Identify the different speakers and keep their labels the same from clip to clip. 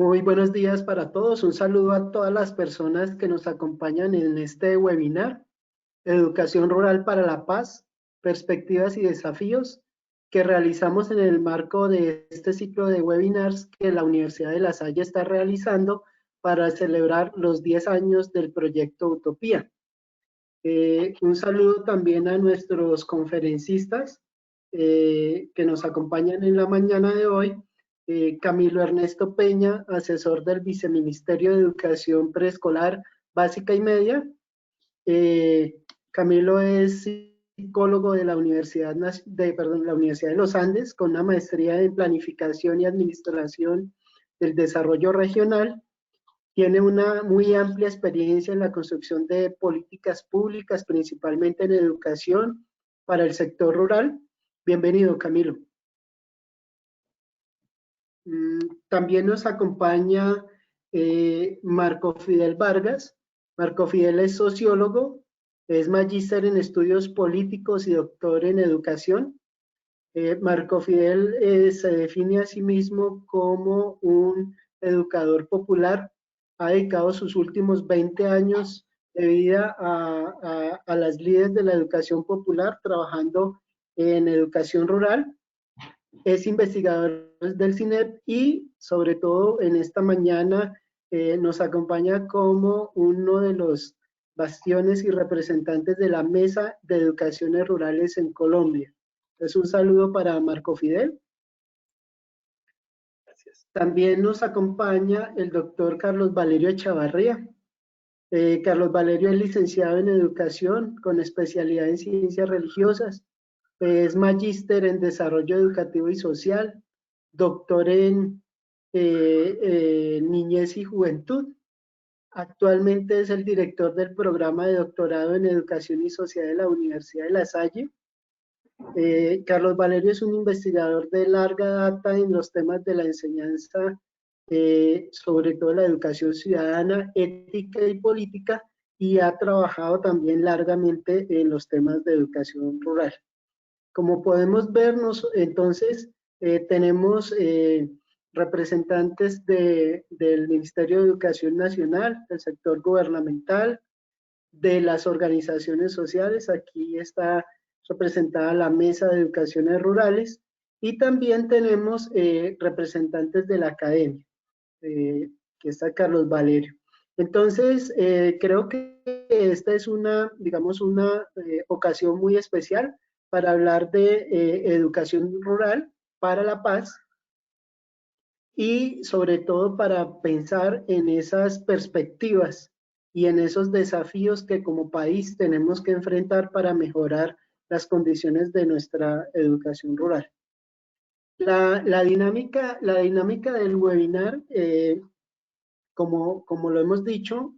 Speaker 1: Muy buenos días para todos. Un saludo a todas las personas que nos acompañan en este webinar, Educación Rural para la Paz, Perspectivas y Desafíos, que realizamos en el marco de este ciclo de webinars que la Universidad de La Salle está realizando para celebrar los 10 años del proyecto Utopía. Un saludo también a nuestros conferencistas que nos acompañan en la mañana de hoy. Camilo Ernesto Peña, asesor del Viceministerio de Educación Preescolar Básica y Media. Camilo es psicólogo de la Universidad de los Andes, con una maestría en Planificación y Administración del Desarrollo Regional. Tiene una muy amplia experiencia en la construcción de políticas públicas, principalmente en educación para el sector rural. Bienvenido, Camilo. También nos acompaña Marco Fidel Vargas. Marco Fidel es sociólogo, es magíster en estudios políticos y doctor en educación. Marco Fidel se define a sí mismo como un educador popular. Ha dedicado sus últimos 20 años de vida a las líderes de la educación popular, trabajando en educación rural. Es investigador del CINEP y, sobre todo, en esta mañana nos acompaña como uno de los bastiones y representantes de la Mesa de Educaciones Rurales en Colombia. Entonces, un saludo para Marco Fidel. Gracias. También nos acompaña el doctor Carlos Valerio Echavarría. Carlos Valerio es licenciado en Educación con especialidad en Ciencias Religiosas. Es magíster en Desarrollo Educativo y Social, doctor en Niñez y Juventud. Actualmente es el director del programa de doctorado en Educación y Sociedad de la Universidad de La Salle. Carlos Valerio es un investigador de larga data en los temas de la enseñanza, sobre todo la educación ciudadana, ética y política, y ha trabajado también largamente en los temas de educación rural. Como podemos vernos, entonces, tenemos representantes del Ministerio de Educación Nacional, del sector gubernamental, de las organizaciones sociales. Aquí está representada la Mesa de Educaciones Rurales, y también tenemos representantes de la academia, que está Carlos Valerio. Entonces, creo que esta es una, digamos, una ocasión muy especial para hablar de educación rural para la paz, y sobre todo para pensar en esas perspectivas y en esos desafíos que como país tenemos que enfrentar para mejorar las condiciones de nuestra educación rural. La dinámica del webinar, como lo hemos dicho,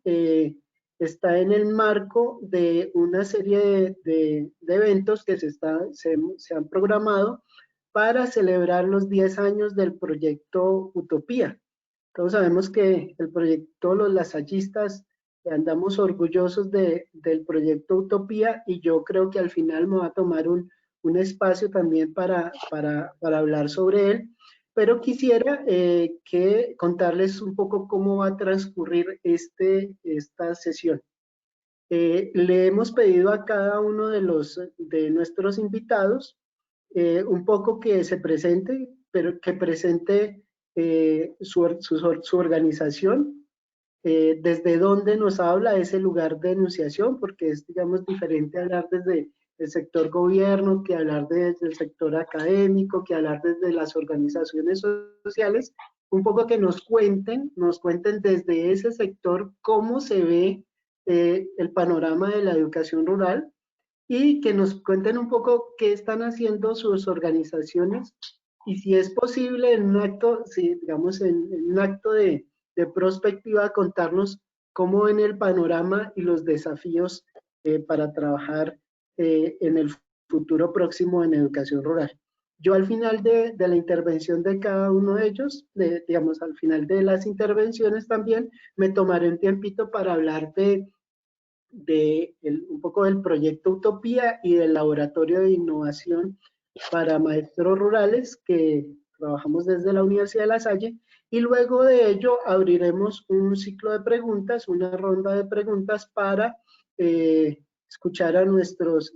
Speaker 1: está en el marco de una serie de eventos que se han programado para celebrar los 10 años del proyecto Utopía. Todos sabemos que el proyecto Los Lasallistas andamos orgullosos del proyecto Utopía, y yo creo que al final me va a tomar un espacio también para hablar sobre él. Pero quisiera que contarles un poco cómo va a transcurrir esta sesión. Le hemos pedido a cada uno de nuestros invitados un poco que se presente, pero que presente su organización, desde dónde nos habla, ese lugar de enunciación, porque es, digamos, diferente hablar desde el sector gobierno que hablar desde el sector académico, que hablar desde las organizaciones sociales. Un poco que nos cuenten desde ese sector cómo se ve el panorama de la educación rural, y que nos cuenten un poco qué están haciendo sus organizaciones, y si es posible en un acto, si, digamos, en un acto de prospectiva, contarnos cómo ven el panorama y los desafíos para trabajar en el futuro próximo en educación rural. Yo al final de la intervención de cada uno de ellos, digamos, al final de las intervenciones también, me tomaré un tiempito para hablar un poco del proyecto Utopía y del laboratorio de innovación para maestros rurales que trabajamos desde la Universidad de La Salle, y luego de ello abriremos un ciclo de preguntas, una ronda de preguntas para escuchar a nuestros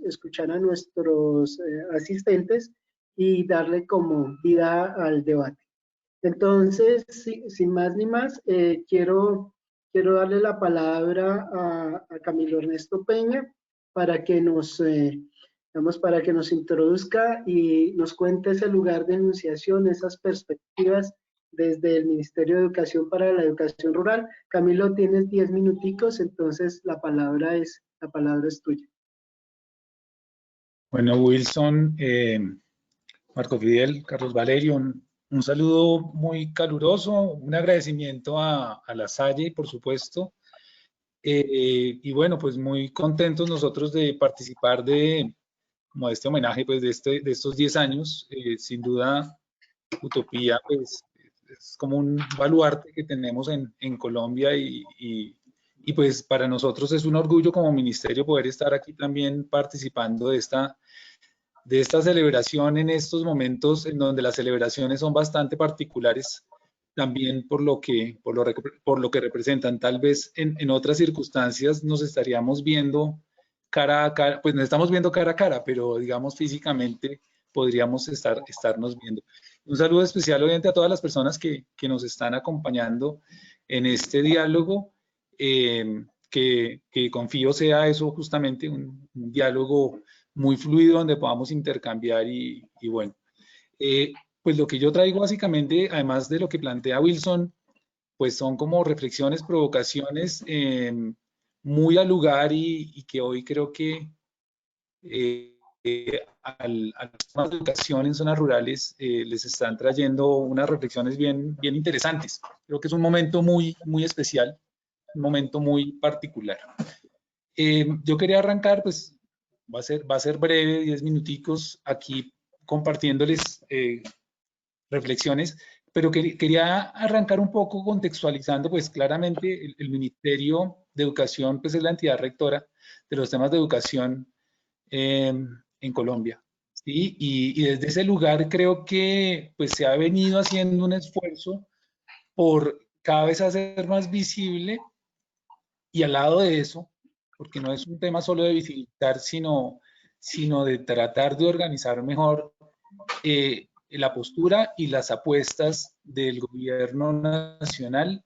Speaker 1: asistentes y darle como vida al debate. Entonces, sin más ni más, quiero darle la palabra a Camilo Ernesto Peña para que para que nos introduzca y nos cuente ese lugar de enunciación, esas perspectivas desde el Ministerio de Educación para la Educación Rural. Camilo, tienes 10 minuticos, entonces la palabra es tuya.
Speaker 2: Bueno, Wilson, Marco Fidel, Carlos Valerio, un saludo muy caluroso, un agradecimiento a La Salle, por supuesto. Y bueno, pues muy contentos nosotros de participar como de este homenaje pues de estos 10 años. Sin duda, Utopía pues es como un baluarte que tenemos en Colombia y pues para nosotros es un orgullo como ministerio poder estar aquí también participando de esta celebración en estos momentos en donde las celebraciones son bastante particulares también por lo que representan. Tal vez en otras circunstancias nos estaríamos viendo cara a cara, pues nos estamos viendo cara a cara, pero digamos físicamente podríamos estarnos viendo. Un saludo especial obviamente a todas las personas que nos están acompañando en este diálogo, que confío sea eso justamente, un diálogo muy fluido donde podamos intercambiar y bueno. Pues lo que yo traigo básicamente, además de lo que plantea Wilson, pues son como reflexiones, provocaciones muy al lugar y que hoy creo que a los temas de educación en zonas rurales les están trayendo unas reflexiones bien interesantes. Creo que es un momento muy especial, un momento muy particular. Yo quería arrancar, pues va a ser breve, 10 minuticos aquí compartiéndoles reflexiones, pero quería arrancar un poco contextualizando, pues claramente el Ministerio de Educación pues es la entidad rectora de los temas de educación en Colombia. ¿Sí? Y desde ese lugar creo que pues se ha venido haciendo un esfuerzo por cada vez hacer más visible y al lado de eso, porque no es un tema solo de visibilizar, sino de tratar de organizar mejor la postura y las apuestas del gobierno nacional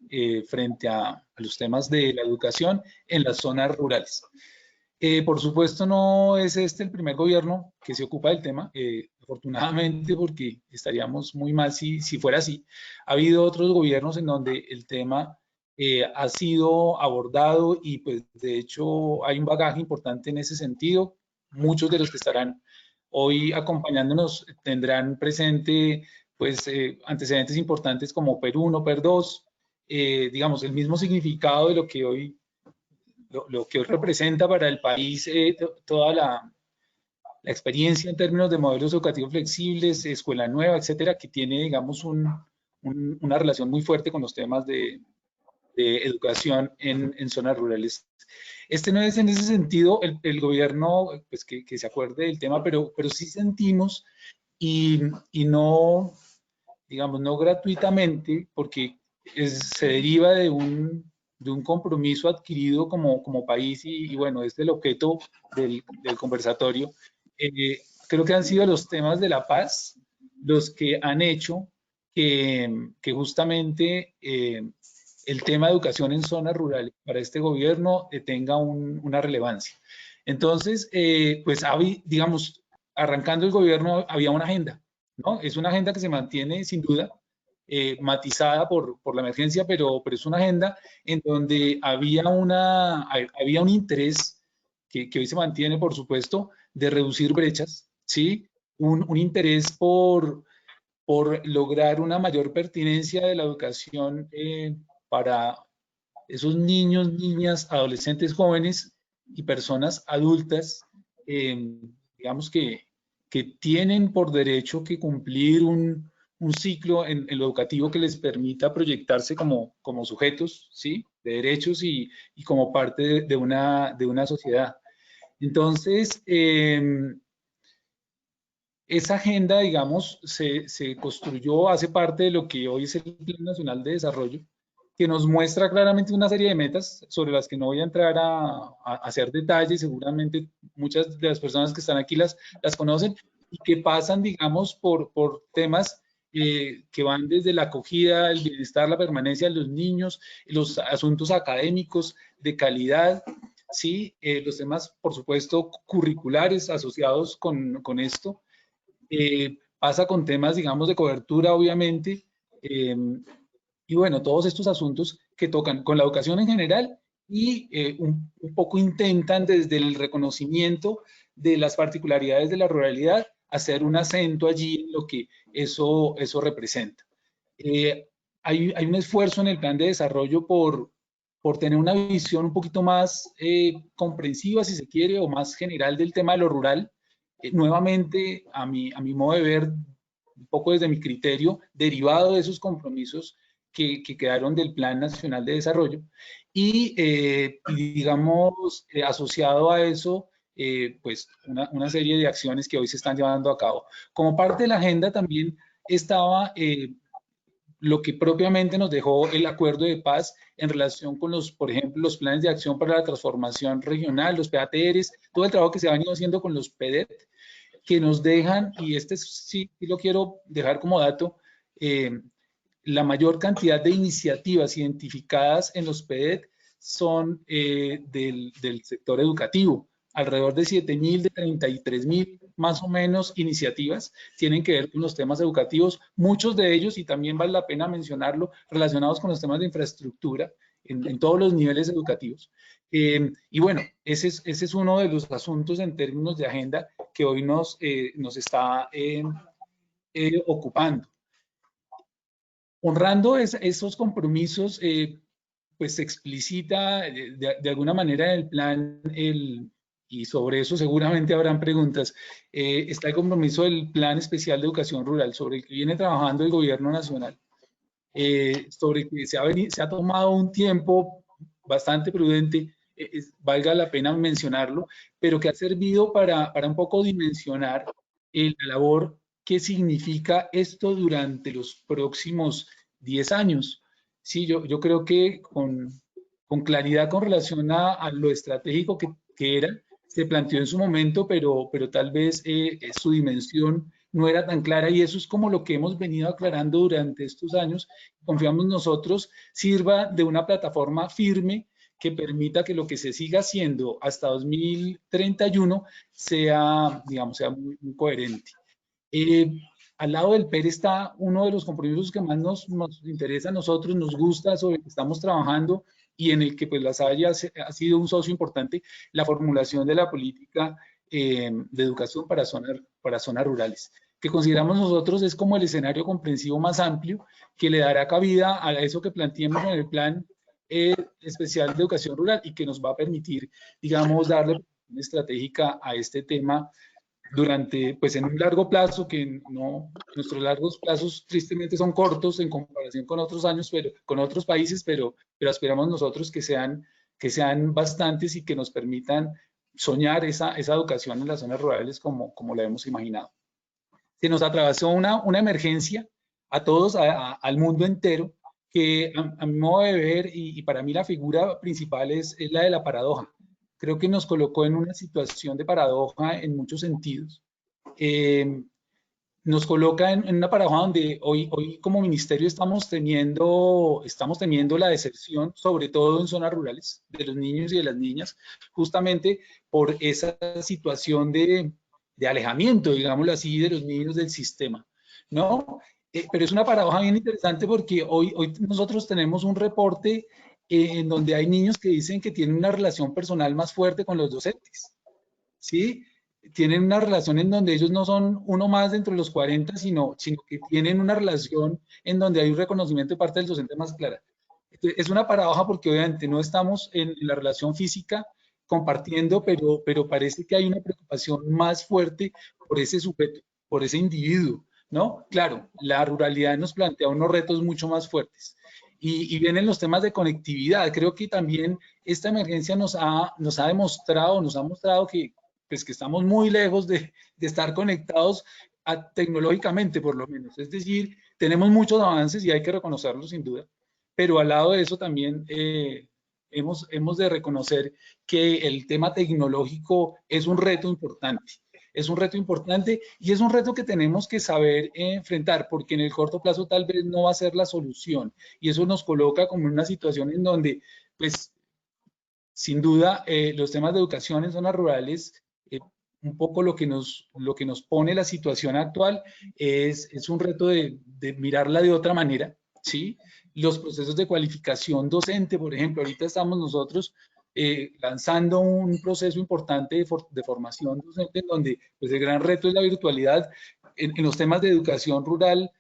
Speaker 2: frente a los temas de la educación en las zonas rurales. Por supuesto, no es este el primer gobierno que se ocupa del tema, afortunadamente, porque estaríamos muy mal si fuera así. Ha habido otros gobiernos en donde el tema ha sido abordado y pues de hecho hay un bagaje importante en ese sentido. Muchos de los que estarán hoy acompañándonos tendrán presente pues antecedentes importantes como PER 1, PER 2, digamos el mismo significado de lo que hoy representa para el país toda la experiencia en términos de modelos educativos flexibles, escuela nueva, etcétera, que tiene, digamos, una relación muy fuerte con los temas de educación en zonas rurales. Este no es en ese sentido el gobierno pues, que se acuerde del tema, pero sí sentimos y no, digamos, no gratuitamente, porque se deriva de un compromiso adquirido como país y bueno, este es el objeto del conversatorio. Creo que han sido los temas de la paz los que han hecho que justamente el tema de educación en zonas rurales para este gobierno tenga una relevancia. Entonces, pues, digamos, arrancando el gobierno había una agenda, ¿no? Es una agenda que se mantiene sin duda, matizada por la emergencia, pero es una agenda en donde había un interés que hoy se mantiene, por supuesto, de reducir brechas, ¿sí? Un interés por lograr una mayor pertinencia de la educación para esos niños, niñas, adolescentes, jóvenes y personas adultas, digamos que tienen por derecho que cumplir un ciclo en lo educativo que les permita proyectarse como sujetos, ¿sí? De derechos y como parte de una sociedad. Entonces, esa agenda, digamos, se construyó, hace parte de lo que hoy es el Plan Nacional de Desarrollo, que nos muestra claramente una serie de metas sobre las que no voy a entrar a hacer detalles, seguramente muchas de las personas que están aquí las conocen, y que pasan, digamos, por temas que van desde la acogida, el bienestar, la permanencia de los niños, los asuntos académicos de calidad, ¿sí? Los temas, por supuesto, curriculares asociados con esto. Pasa con temas, digamos, de cobertura, obviamente, eh, y bueno, todos estos asuntos que tocan con la educación en general y un poco intentan desde el reconocimiento de las particularidades de la ruralidad hacer un acento allí en lo que eso representa. Eh, hay un esfuerzo en el plan de desarrollo por tener una visión un poquito más comprensiva, si se quiere, o más general del tema de lo rural. Nuevamente, a mi modo de ver, un poco desde mi criterio, derivado de esos compromisos que quedaron del Plan Nacional de Desarrollo y digamos, asociado a eso, pues una serie de acciones que hoy se están llevando a cabo. Como parte de la agenda también estaba lo que propiamente nos dejó el acuerdo de paz en relación con los, por ejemplo, los planes de acción para la transformación regional, los PATRs, todo el trabajo que se ha venido haciendo con los PEDET, que nos dejan, y este sí lo quiero dejar como dato, la mayor cantidad de iniciativas identificadas en los PEDET son del sector educativo. Alrededor de 7.000, de 33.000 más o menos iniciativas tienen que ver con los temas educativos, muchos de ellos, y también vale la pena mencionarlo, relacionados con los temas de infraestructura en todos los niveles educativos. Y bueno, ese es uno de los asuntos en términos de agenda que hoy nos está ocupando. Honrando esos compromisos, pues se explicita de alguna manera en el plan, y sobre eso seguramente habrán preguntas, está el compromiso del Plan Especial de Educación Rural, sobre el que viene trabajando el Gobierno Nacional, sobre que se ha tomado un tiempo bastante prudente, valga la pena mencionarlo, pero que ha servido para un poco dimensionar la labor que significa esto durante los próximos 10 años. Sí, yo creo que con claridad con relación a lo estratégico que era, se planteó en su momento, pero tal vez su dimensión no era tan clara, y eso es como lo que hemos venido aclarando durante estos años. Confiamos nosotros sirva de una plataforma firme que permita que lo que se siga haciendo hasta 2031 sea, digamos, sea muy coherente. Al lado del PER está uno de los compromisos que más nos interesa a nosotros, nos gusta, sobre el que estamos trabajando y en el que pues la SAE ha sido un socio importante, la formulación de la política de educación para zonas rurales, que consideramos nosotros es como el escenario comprensivo más amplio que le dará cabida a eso que planteemos en el plan especial de educación rural y que nos va a permitir, digamos, darle una estratégica a este tema durante, pues en un largo plazo, que no, nuestros largos plazos tristemente son cortos en comparación con otros años, pero con otros países, pero aspiramos nosotros que sean bastantes y que nos permitan soñar esa educación en las zonas rurales como la hemos imaginado. Se nos atravesó una emergencia a todos, al mundo entero, que a mi modo de ver, y para mí la figura principal es la de la paradoja. Creo que nos colocó en una situación de paradoja en muchos sentidos. Nos coloca en una paradoja donde hoy como ministerio estamos teniendo la deserción, sobre todo en zonas rurales, de los niños y de las niñas, justamente por esa situación de alejamiento, digámoslo así, de los niños del sistema, ¿no? Pero es una paradoja bien interesante porque hoy nosotros tenemos un reporte en donde hay niños que dicen que tienen una relación personal más fuerte con los docentes, ¿sí? Tienen una relación en donde ellos no son uno más dentro de los 40, sino que tienen una relación en donde hay un reconocimiento de parte del docente más clara. Entonces, es una paradoja porque obviamente no estamos en la relación física compartiendo, pero parece que hay una preocupación más fuerte por ese sujeto, por ese individuo, ¿no? Claro, la ruralidad nos plantea unos retos mucho más fuertes. Y vienen los temas de conectividad. Creo que también esta emergencia nos ha mostrado que, pues, que estamos muy lejos de estar conectados tecnológicamente por lo menos. Es decir, tenemos muchos avances y hay que reconocerlos sin duda, pero al lado de eso también hemos de reconocer que el tema tecnológico es un reto importante. Es un reto importante y es un reto que tenemos que saber enfrentar, porque en el corto plazo tal vez no va a ser la solución. Y eso nos coloca como en una situación en donde, pues, sin duda, los temas de educación en zonas rurales, un poco lo que nos pone la situación actual es un reto de mirarla de otra manera, ¿sí? Los procesos de cualificación docente, por ejemplo, ahorita estamos nosotros lanzando un proceso importante de formación docente en donde pues, el gran reto es la virtualidad. En los temas de educación rural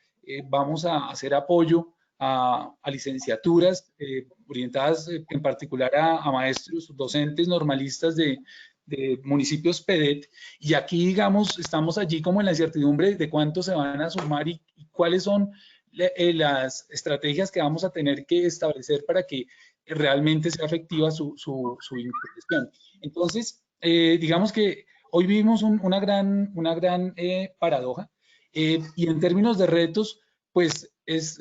Speaker 2: vamos a hacer apoyo a licenciaturas orientadas en particular a maestros, docentes normalistas de municipios PEDET, y aquí, digamos, estamos allí como en la incertidumbre de cuántos se van a sumar y cuáles son las estrategias que vamos a tener que establecer para que realmente sea efectiva su inclusión. Entonces, digamos que hoy vivimos una gran paradoja y en términos de retos, pues es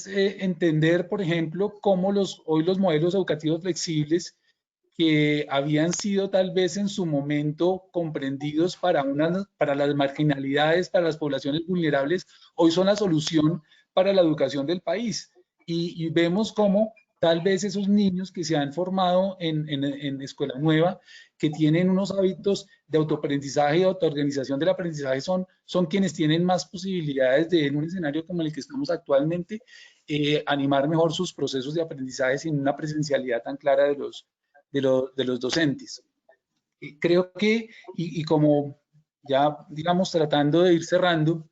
Speaker 2: entender, por ejemplo, cómo hoy los modelos educativos flexibles que habían sido tal vez en su momento comprendidos para las marginalidades, para las poblaciones vulnerables, hoy son la solución para la educación del país. Y vemos cómo tal vez esos niños que se han formado en escuela nueva, que tienen unos hábitos de autoaprendizaje y de autoorganización del aprendizaje, son quienes tienen más posibilidades de, en un escenario como el que estamos actualmente, animar mejor sus procesos de aprendizaje sin una presencialidad tan clara de los docentes. Creo que, y como ya, digamos, tratando de ir cerrando,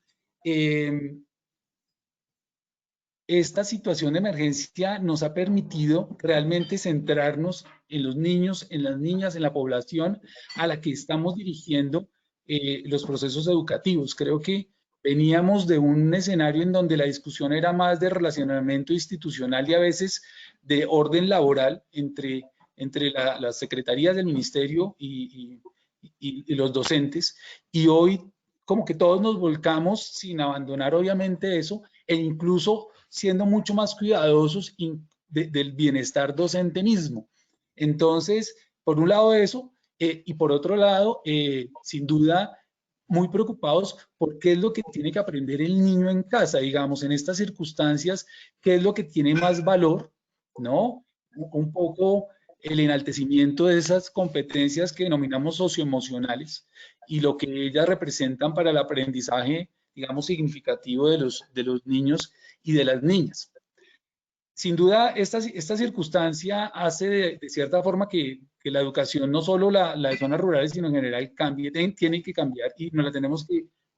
Speaker 2: esta situación de emergencia nos ha permitido realmente centrarnos en los niños, en las niñas, en la población a la que estamos dirigiendo los procesos educativos. Creo que veníamos de un escenario en donde la discusión era más de relacionamiento institucional y a veces de orden laboral entre las secretarías del ministerio y los docentes. Y hoy como que todos nos volcamos sin abandonar obviamente eso e incluso siendo mucho más cuidadosos del bienestar docente mismo. Entonces, por un lado eso, y por otro lado, sin duda, muy preocupados por qué es lo que tiene que aprender el niño en casa, digamos, en estas circunstancias, qué es lo que tiene más valor, ¿no? Un poco el enaltecimiento de esas competencias que denominamos socioemocionales y lo que ellas representan para el aprendizaje, digamos, significativo de los niños y de las niñas. Sin duda, esta circunstancia hace de cierta forma que la educación, no solo la de zonas rurales, sino en general, cambie, tiene que cambiar y nos la tenemos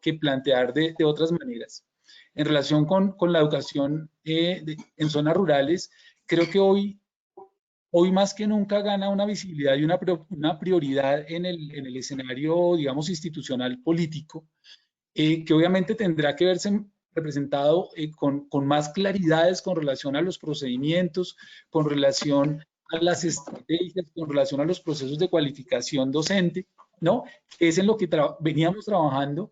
Speaker 2: que plantear de otras maneras. En relación con la educación en zonas rurales, creo que hoy más que nunca gana una visibilidad y una prioridad en el escenario, digamos, institucional político, que obviamente tendrá que verse representado con más claridades con relación a los procedimientos, con relación a las estrategias, con relación a los procesos de cualificación docente, ¿no? Que es en lo que veníamos trabajando,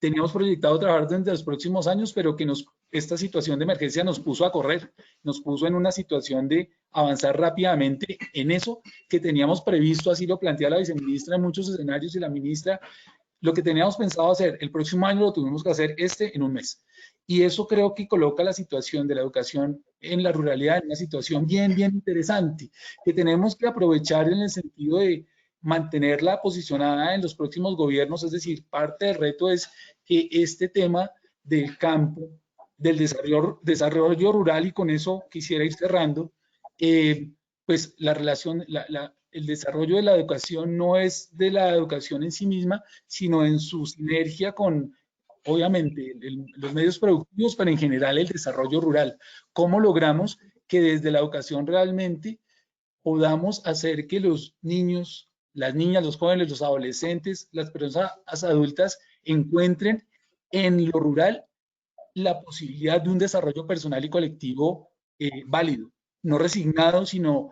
Speaker 2: teníamos proyectado trabajar desde los próximos años, pero que esta situación de emergencia nos puso a correr, nos puso en una situación de avanzar rápidamente en eso que teníamos previsto, así lo plantea la viceministra en muchos escenarios y la ministra. Lo que teníamos pensado hacer el próximo año lo tuvimos que hacer en un mes. Y eso creo que coloca la situación de la educación en la ruralidad en una situación bien interesante, que tenemos que aprovechar en el sentido de mantenerla posicionada en los próximos gobiernos. Es decir, parte del reto es que este tema del campo, del desarrollo rural, y con eso quisiera ir cerrando, pues la relación, el desarrollo de la educación no es de la educación en sí misma, sino en su sinergia con, obviamente, los medios productivos, pero en general el desarrollo rural. ¿Cómo logramos que desde la educación realmente podamos hacer que los niños, las niñas, los jóvenes, los adolescentes, las personas adultas encuentren en lo rural la posibilidad de un desarrollo personal y colectivo válido? No resignado, sino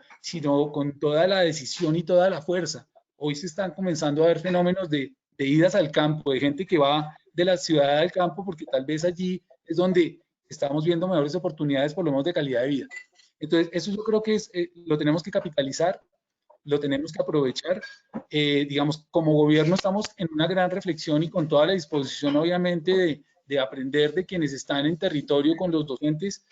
Speaker 2: con toda la decisión y toda la fuerza. Hoy se están comenzando a ver fenómenos de de idas al campo, de gente que va de la ciudad al campo, porque tal vez allí es donde estamos viendo mejores oportunidades, por lo menos de calidad de vida. Entonces, eso yo creo que es, lo tenemos que capitalizar, lo tenemos que aprovechar. Digamos, como gobierno estamos en una gran reflexión y con toda la disposición, obviamente, de aprender de quienes están en territorio con los docentes.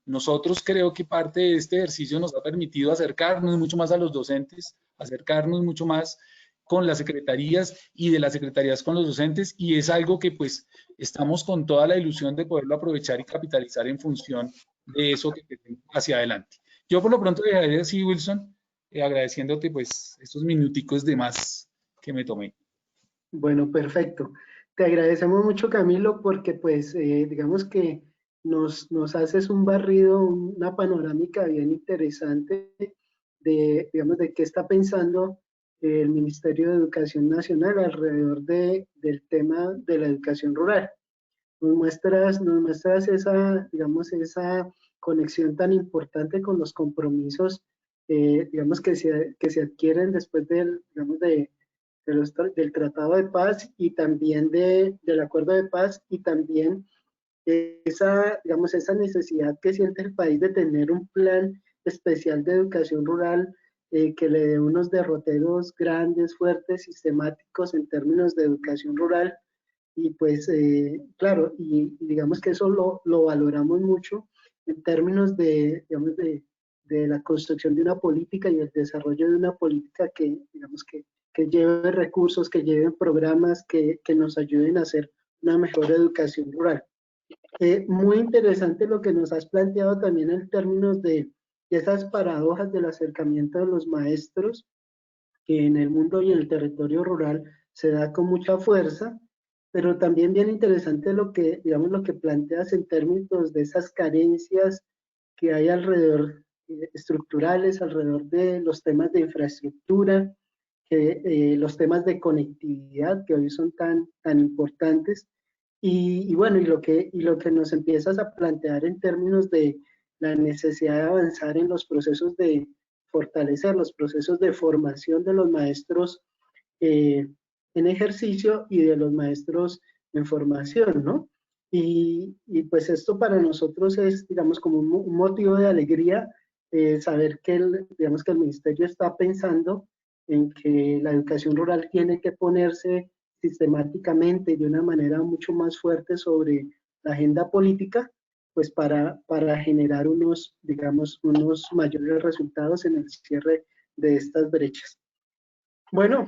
Speaker 2: Nosotros creo que parte de este ejercicio nos ha permitido acercarnos mucho más a los docentes, acercarnos mucho más con las secretarías y de las secretarías con los docentes, y es algo que pues estamos con toda la ilusión de poderlo aprovechar y capitalizar en función de eso que tenemos hacia adelante. Yo por lo pronto dejaré así, Wilson, agradeciéndote pues estos minuticos de más que me tomé.
Speaker 1: Bueno, perfecto. Te agradecemos mucho, Camilo, porque pues digamos que nos haces un barrido, una panorámica bien interesante de, digamos, de qué está pensando el Ministerio de Educación Nacional alrededor del tema de la educación rural. Nos muestras esa, digamos, esa conexión tan importante con los compromisos, digamos, que se adquieren después del, digamos, del Tratado de Paz y también del Acuerdo de Paz, y también esa, digamos, esa necesidad que siente el país de tener un plan especial de educación rural que le dé unos derroteros grandes, fuertes, sistemáticos en términos de educación rural. Y pues, claro, y digamos que eso lo valoramos mucho en términos de, digamos, de la construcción de una política y el desarrollo de una política que, digamos, que lleve recursos, que lleve programas que nos ayuden a hacer una mejor educación rural. Muy interesante lo que nos has planteado también en términos de esas paradojas del acercamiento de los maestros, que en el mundo y en el territorio rural se da con mucha fuerza, pero también bien interesante lo que, digamos, lo que planteas en términos de esas carencias que hay alrededor, estructurales, alrededor de los temas de infraestructura, los temas de conectividad que hoy son tan importantes. Y bueno, y lo que nos empiezas a plantear en términos de la necesidad de avanzar en los procesos de fortalecer los procesos de formación de los maestros eh, en ejercicio y de los maestros en formación, ¿no? Y pues esto para nosotros es, digamos, como un motivo de alegría saber que digamos que el ministerio está pensando en que la educación rural tiene que ponerse sistemáticamente y de una manera mucho más fuerte sobre la agenda política, pues para generar unos, digamos, unos mayores resultados en el cierre de estas brechas. Bueno,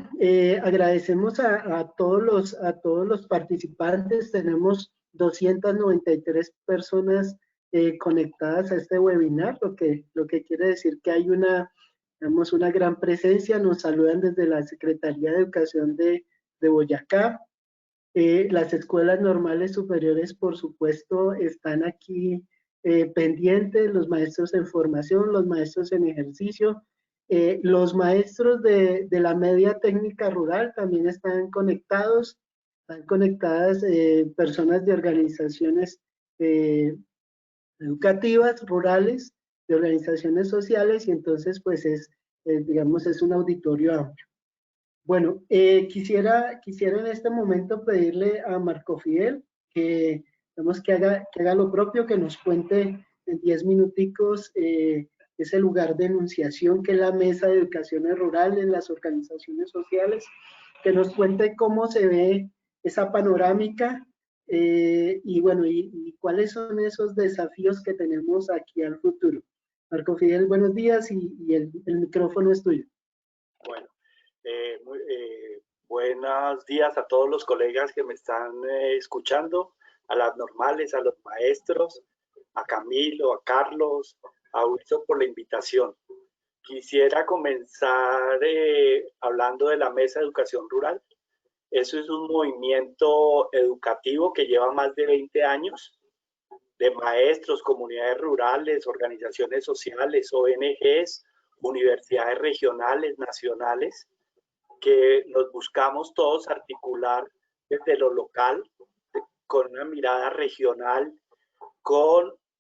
Speaker 1: agradecemos a todos los participantes. Tenemos 293 personas conectadas a este webinar, lo que quiere decir que hay digamos, una gran presencia. Nos saludan desde la Secretaría de Educación de Boyacá. Las escuelas normales superiores, por supuesto, están aquí pendientes, los maestros en formación, los maestros en ejercicio, los maestros de la media técnica rural también están conectadas personas de organizaciones educativas, rurales, de organizaciones sociales, y entonces pues digamos, es un auditorio amplio. Bueno, quisiera en este momento pedirle a Marco Fidel que, digamos, que haga lo propio, que nos cuente en 10 minuticos ese lugar de enunciación que es la Mesa de Educaciones Rurales, las organizaciones sociales, que nos cuente cómo se ve esa panorámica y bueno, y cuáles son esos desafíos que tenemos aquí al futuro. Marco Fidel, buenos días y el micrófono es tuyo.
Speaker 3: Bueno. Buenos días a todos los colegas que me están escuchando, a las normales, a los maestros, a Camilo, a Carlos, a Wilson por la invitación. Quisiera comenzar hablando de la Mesa de Educación Rural. Eso es un movimiento educativo que lleva más de 20 años, de maestros, comunidades rurales, organizaciones sociales, ONGs, universidades regionales, nacionales, que nos buscamos todos articular desde lo local, con una mirada regional,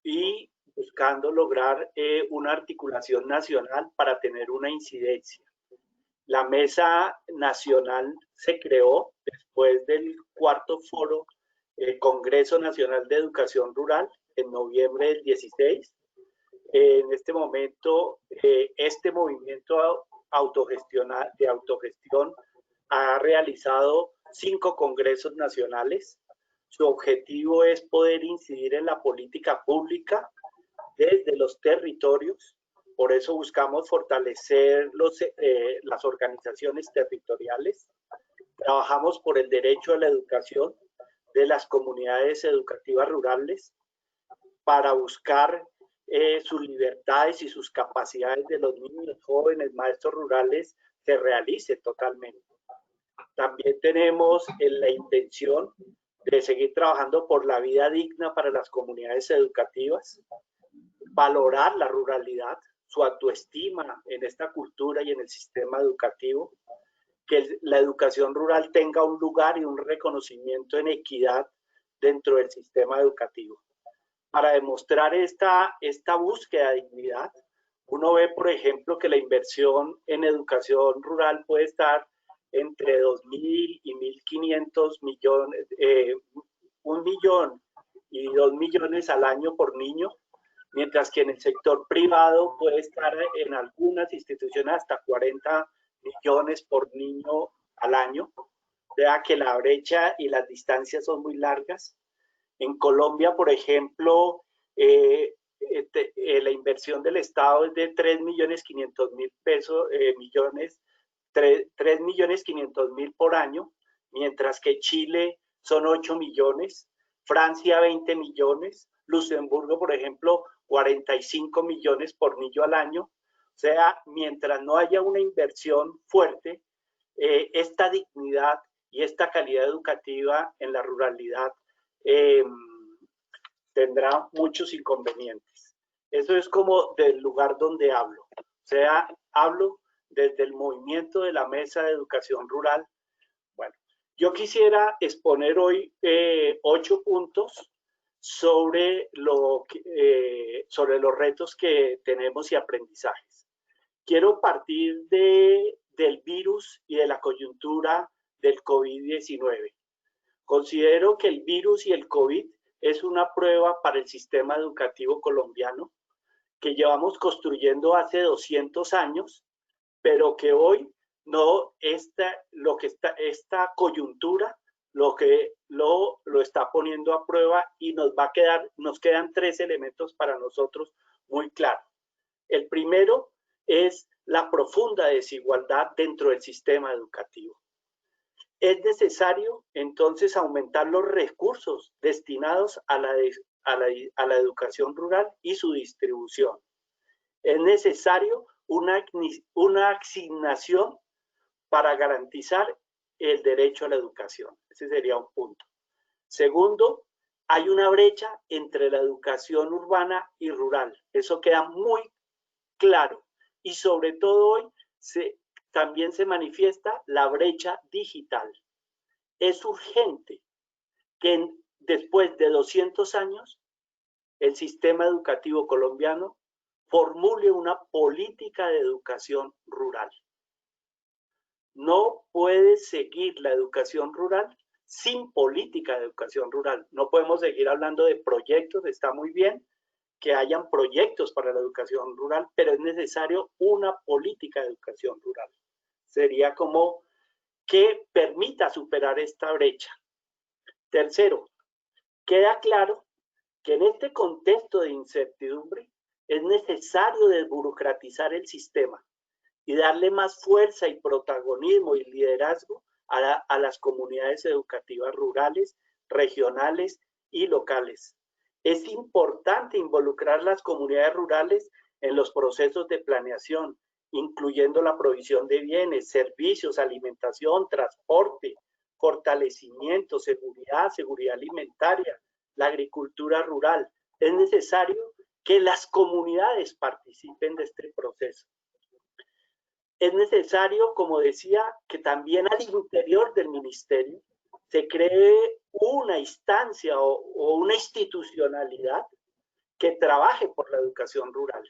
Speaker 3: y buscando lograr una articulación nacional para tener una incidencia. La Mesa Nacional se creó después del cuarto foro Congreso Nacional de Educación Rural en noviembre del 16. En este momento, este movimiento de autogestión ha realizado 5 congresos nacionales. Su objetivo es poder incidir en la política pública desde los territorios. Por eso buscamos fortalecer las organizaciones territoriales. Trabajamos por el derecho a la educación de las comunidades educativas rurales para buscar sus libertades y sus capacidades de los niños, jóvenes, maestros rurales se realice totalmente. También tenemos la intención de seguir trabajando por la vida digna para las comunidades educativas, valorar la ruralidad, su autoestima en esta cultura y en el sistema educativo, que la educación rural tenga un lugar y un reconocimiento en equidad dentro del sistema educativo. Para demostrar esta búsqueda de dignidad, uno ve, por ejemplo, que la inversión en educación rural puede estar entre 2.000 y 1.500 millones, 1 millón y 2 millones al año por niño, mientras que en el sector privado puede estar en algunas instituciones hasta 40 millones por niño al año. O sea que la brecha y las distancias son muy largas. En Colombia, por ejemplo, la inversión del Estado es de 3.500.000 pesos, 3.500.000 por año, mientras que Chile son 8 millones, Francia 20 millones, Luxemburgo, por ejemplo, 45 millones por niño al año. O sea, mientras no haya una inversión fuerte, esta dignidad y esta calidad educativa en la ruralidad tendrá muchos inconvenientes. Eso es como del lugar donde hablo. O sea, hablo desde el movimiento de la Mesa de Educación Rural. Bueno, yo quisiera exponer hoy 8 puntos sobre los retos que tenemos y aprendizajes. Quiero partir del virus y de la coyuntura del COVID-19. Considero que el virus y el COVID es una prueba para el sistema educativo colombiano que llevamos construyendo hace 200 años, pero que hoy no esta coyuntura lo está poniendo a prueba y nos quedan 3 elementos para nosotros muy claros. El primero es la profunda desigualdad dentro del sistema educativo. Es necesario entonces aumentar los recursos destinados a la educación rural y su distribución. Es necesario una asignación para garantizar el derecho a la educación. Ese sería un punto. Segundo, hay una brecha entre la educación urbana y rural. Eso queda muy claro. Y sobre todo hoy también se manifiesta la brecha digital. Es urgente que después de 200 años el sistema educativo colombiano formule una política de educación rural. No puede seguir la educación rural sin política de educación rural. No podemos seguir hablando de proyectos, está muy bien que hayan proyectos para la educación rural, pero es necesario una política de educación rural. Sería como que permita superar esta brecha. Tercero, queda claro que en este contexto de incertidumbre es necesario desburocratizar el sistema y darle más fuerza y protagonismo y liderazgo a las comunidades educativas rurales, regionales y locales. Es importante involucrar las comunidades rurales en los procesos de planeación, incluyendo la provisión de bienes, servicios, alimentación, transporte, fortalecimiento, seguridad alimentaria, la agricultura rural. Es necesario que las comunidades participen de este proceso. Es necesario, como decía, que también al interior del ministerio se cree una instancia o una institucionalidad que trabaje por la educación rural.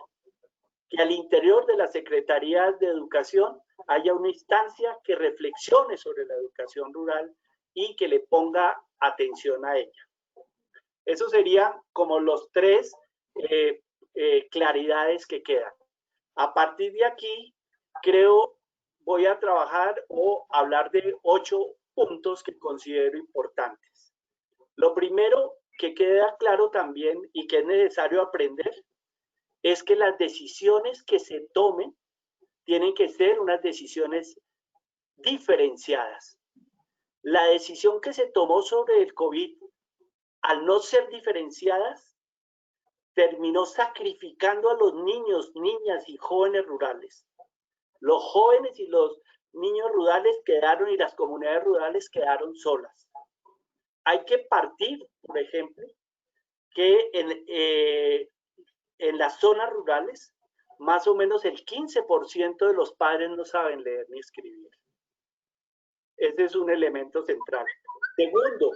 Speaker 3: Que al interior de las secretarías de educación haya una instancia que reflexione sobre la educación rural y que le ponga atención a ella. Esos serían como los tres claridades que quedan. A partir de aquí, creo, voy a trabajar o hablar de 8 puntos que considero importantes. Lo primero que queda claro también y que es necesario aprender es que las decisiones que se tomen tienen que ser unas decisiones diferenciadas. La decisión que se tomó sobre el COVID, al no ser diferenciadas, terminó sacrificando a los niños, niñas y jóvenes rurales. Los jóvenes y los niños rurales quedaron y las comunidades rurales quedaron solas. Hay que partir, por ejemplo, que en las zonas rurales, más o menos el 15% de los padres no saben leer ni escribir. Ese es un elemento central. Segundo,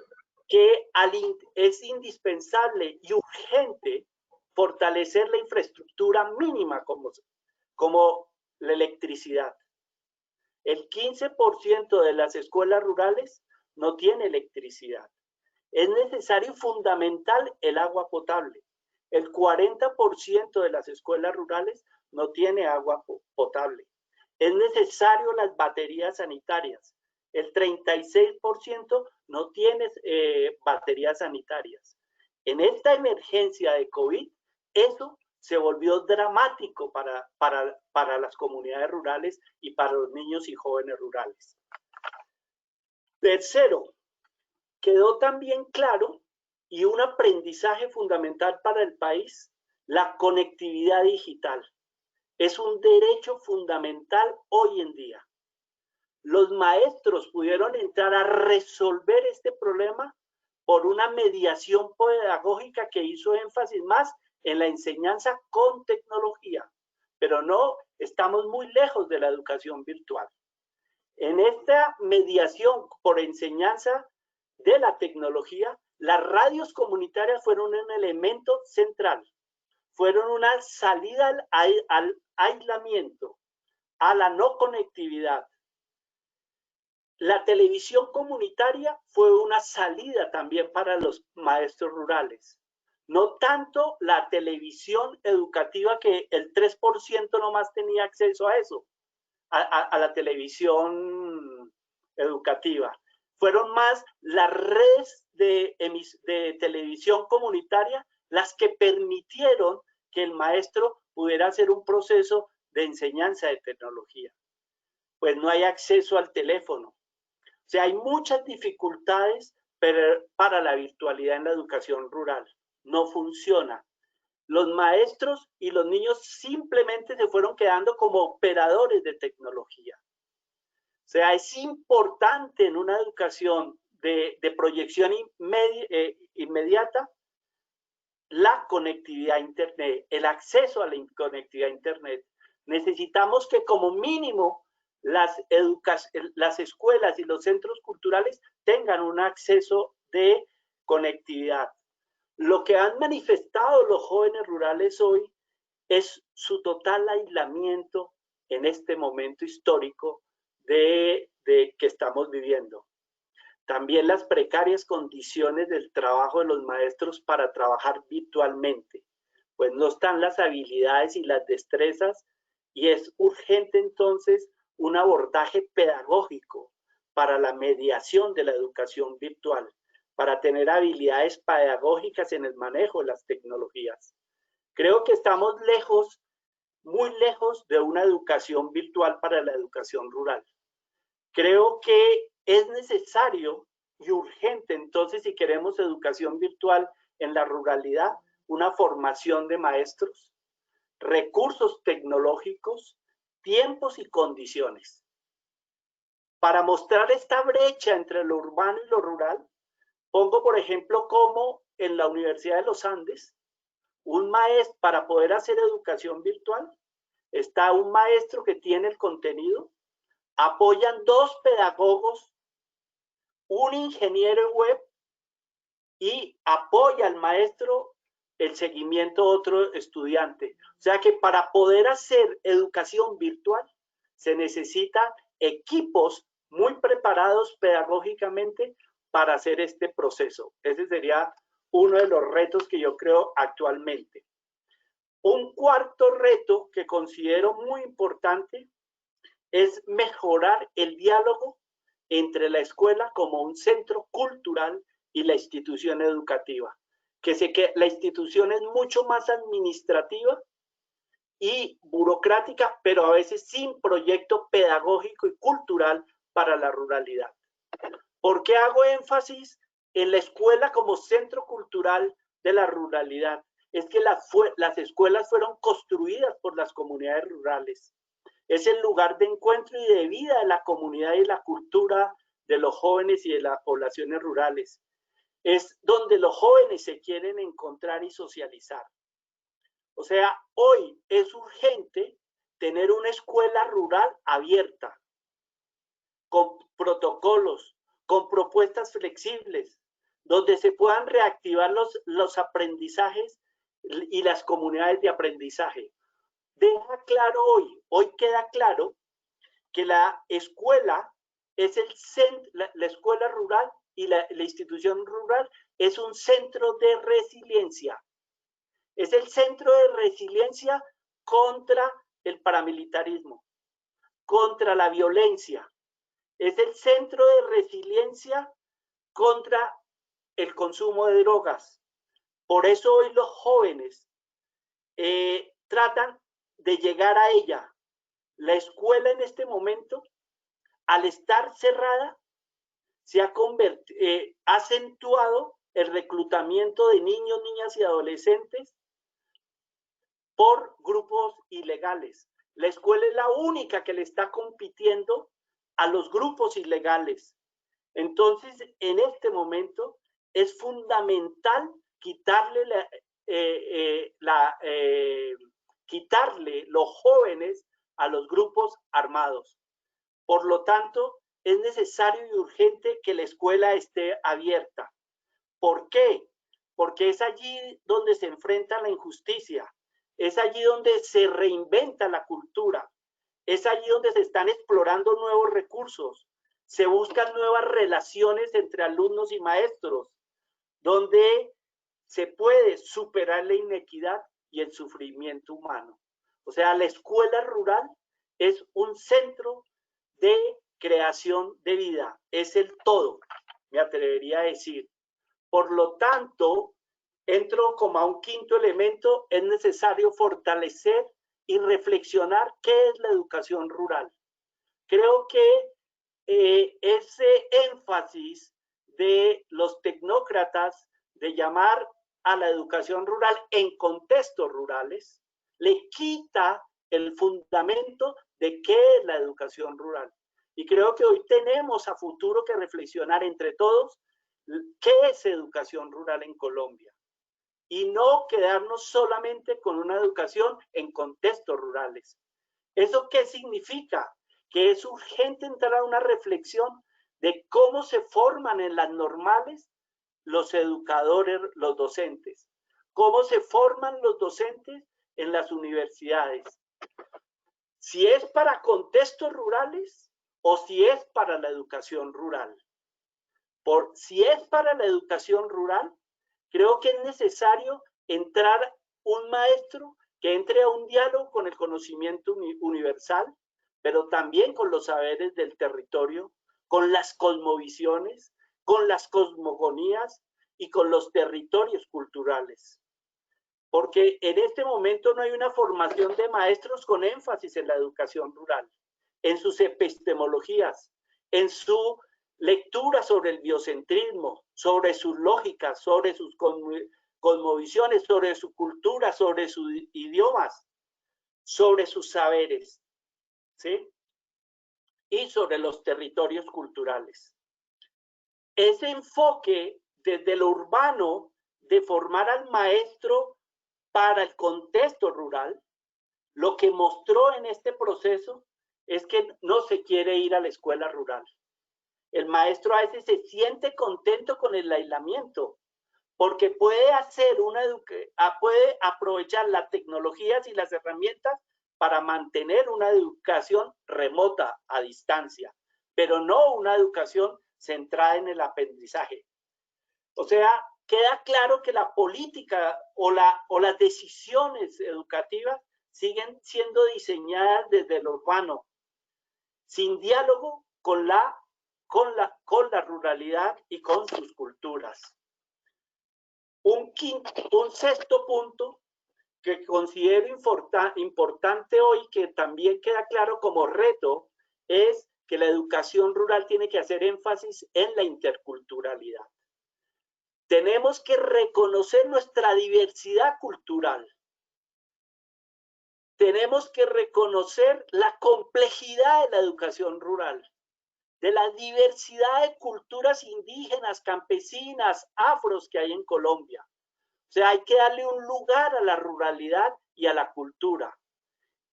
Speaker 3: que es indispensable y urgente fortalecer la infraestructura mínima como la electricidad. El 15% de las escuelas rurales no tiene electricidad. Es necesario y fundamental el agua potable. El 40% de las escuelas rurales no tiene agua potable. Es necesario las baterías sanitarias. El 36% no tiene baterías sanitarias. En esta emergencia de COVID, eso se volvió dramático para las comunidades rurales y para los niños y jóvenes rurales. Tercero, quedó también claro y un aprendizaje fundamental para el país, la conectividad digital. Es un derecho fundamental hoy en día. Los maestros pudieron entrar a resolver este problema por una mediación pedagógica que hizo énfasis más en la enseñanza con tecnología, pero no estamos muy lejos de la educación virtual. En esta mediación por enseñanza de la tecnología, las radios comunitarias fueron un elemento central, fueron una salida al aislamiento, a la no conectividad. La televisión comunitaria fue una salida también para los maestros rurales. No tanto la televisión educativa, que el 3% nomás tenía acceso a eso, a la televisión educativa. Fueron más las redes de televisión comunitaria las que permitieron que el maestro pudiera hacer un proceso de enseñanza de tecnología. Pues no hay acceso al teléfono. O sea, hay muchas dificultades para la virtualidad en la educación rural. No funciona. Los maestros y los niños simplemente se fueron quedando como operadores de tecnología. O sea, es importante en una educación de proyección inmediata la conectividad a Internet, el acceso a la conectividad a Internet. Necesitamos que como mínimo las escuelas y los centros culturales tengan un acceso de conectividad. Lo que han manifestado los jóvenes rurales hoy es su total aislamiento en este momento histórico que estamos viviendo. También las precarias condiciones del trabajo de los maestros para trabajar virtualmente, pues no están las habilidades y las destrezas, y es urgente entonces un abordaje pedagógico para la mediación de la educación virtual, para tener habilidades pedagógicas en el manejo de las tecnologías. Creo que estamos lejos, muy lejos de una educación virtual para la educación rural. Creo que es necesario y urgente, entonces, si queremos educación virtual en la ruralidad, una formación de maestros, recursos tecnológicos, tiempos y condiciones. Para mostrar esta brecha entre lo urbano y lo rural, pongo, por ejemplo, como en la Universidad de los Andes, un maestro, para poder hacer educación virtual, está un maestro que tiene el contenido, apoyan 2 pedagogos, un ingeniero web, y apoya al maestro el seguimiento de otro estudiante. O sea que para poder hacer educación virtual Se necesitan equipos muy preparados pedagógicamente para hacer este proceso. Ese sería uno de los retos que yo creo actualmente. Un cuarto reto que considero muy importante es mejorar el diálogo entre la escuela como un centro cultural y la institución educativa. Que sé que la institución es mucho más administrativa y burocrática, pero a veces sin proyecto pedagógico y cultural para la ruralidad. ¿Por qué hago énfasis en la escuela como centro cultural de la ruralidad? Es que las escuelas fueron construidas por las comunidades rurales. Es el lugar de encuentro y de vida de la comunidad y la cultura de los jóvenes y de las poblaciones rurales. Es donde los jóvenes se quieren encontrar y socializar. O sea, hoy es urgente tener una escuela rural abierta, con protocolos, con propuestas flexibles, donde se puedan reactivar los aprendizajes y las comunidades de aprendizaje. Deja claro hoy queda claro que la escuela es el centro, la escuela rural y la institución rural es un centro de resiliencia. Es el centro de resiliencia contra el paramilitarismo, contra la violencia. Es el centro de resiliencia contra el consumo de drogas. Por eso hoy los jóvenes tratan de llegar a ella. La escuela en este momento, al estar cerrada, se ha acentuado el reclutamiento de niños, niñas y adolescentes por grupos ilegales. La escuela es la única que le está compitiendo a los grupos ilegales. Entonces, en este momento es fundamental quitarle los jóvenes a los grupos armados. Por lo tanto, es necesario y urgente que la escuela esté abierta. ¿Por qué? Porque es allí donde se enfrenta la injusticia, es allí donde se reinventa la cultura, es allí donde se están explorando nuevos recursos, se buscan nuevas relaciones entre alumnos y maestros, donde se puede superar la inequidad y el sufrimiento humano. O sea, la escuela rural es un centro de creación de vida, es el todo, me atrevería a decir. Por lo tanto, entro como a un quinto elemento, es necesario fortalecer y reflexionar qué es la educación rural. Creo que ese énfasis de los tecnócratas de llamar a la educación rural en contextos rurales le quita el fundamento de qué es la educación rural. Y creo que hoy tenemos a futuro que reflexionar entre todos qué es educación rural en Colombia y no quedarnos solamente con una educación en contextos rurales. ¿Eso qué significa? Que es urgente entrar a una reflexión de cómo se forman en las normales los educadores, los docentes, cómo se forman los docentes en las universidades, si es para contextos rurales o si es para la educación rural. Si es para la educación rural, creo que es necesario entrar un maestro que entre a un diálogo con el conocimiento universal, pero también con los saberes del territorio, con las cosmovisiones, con las cosmogonías y con los territorios culturales. Porque en este momento no hay una formación de maestros con énfasis en la educación rural, en sus epistemologías, en su lectura sobre el biocentrismo, sobre sus lógicas, sobre sus cosmovisiones, sobre su cultura, sobre sus idiomas, sobre sus saberes, ¿sí? Y sobre los territorios culturales. Ese enfoque desde lo urbano de formar al maestro para el contexto rural, lo que mostró en este proceso es que no se quiere ir a la escuela rural. El maestro a veces se siente contento con el aislamiento, porque puede aprovechar las tecnologías y las herramientas para mantener una educación remota, a distancia, pero no una educación centrada en el aprendizaje. O sea, queda claro que la política o las decisiones educativas siguen siendo diseñadas desde lo urbano, sin diálogo con la ruralidad y con sus culturas. Un sexto punto que considero importante hoy, que también queda claro como reto, es que la educación rural tiene que hacer énfasis en la interculturalidad. Tenemos que reconocer nuestra diversidad cultural. Tenemos que reconocer la complejidad de la educación rural, de la diversidad de culturas indígenas, campesinas, afros que hay en Colombia. O sea, hay que darle un lugar a la ruralidad y a la cultura.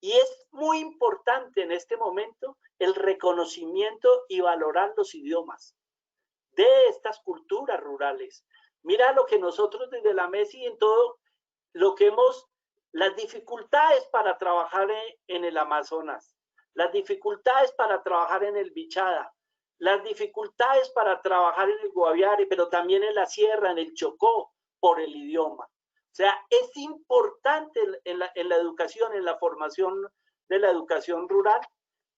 Speaker 3: Y es muy importante en este momento el reconocimiento y valorar los idiomas de estas culturas rurales. Mira lo que nosotros desde la MESI en todo lo que las dificultades para trabajar en el Amazonas, las dificultades para trabajar en el Bichada, las dificultades para trabajar en el Guaviare, pero también en la Sierra, en el Chocó, por el idioma. O sea, es importante en la educación, en la formación de la educación rural,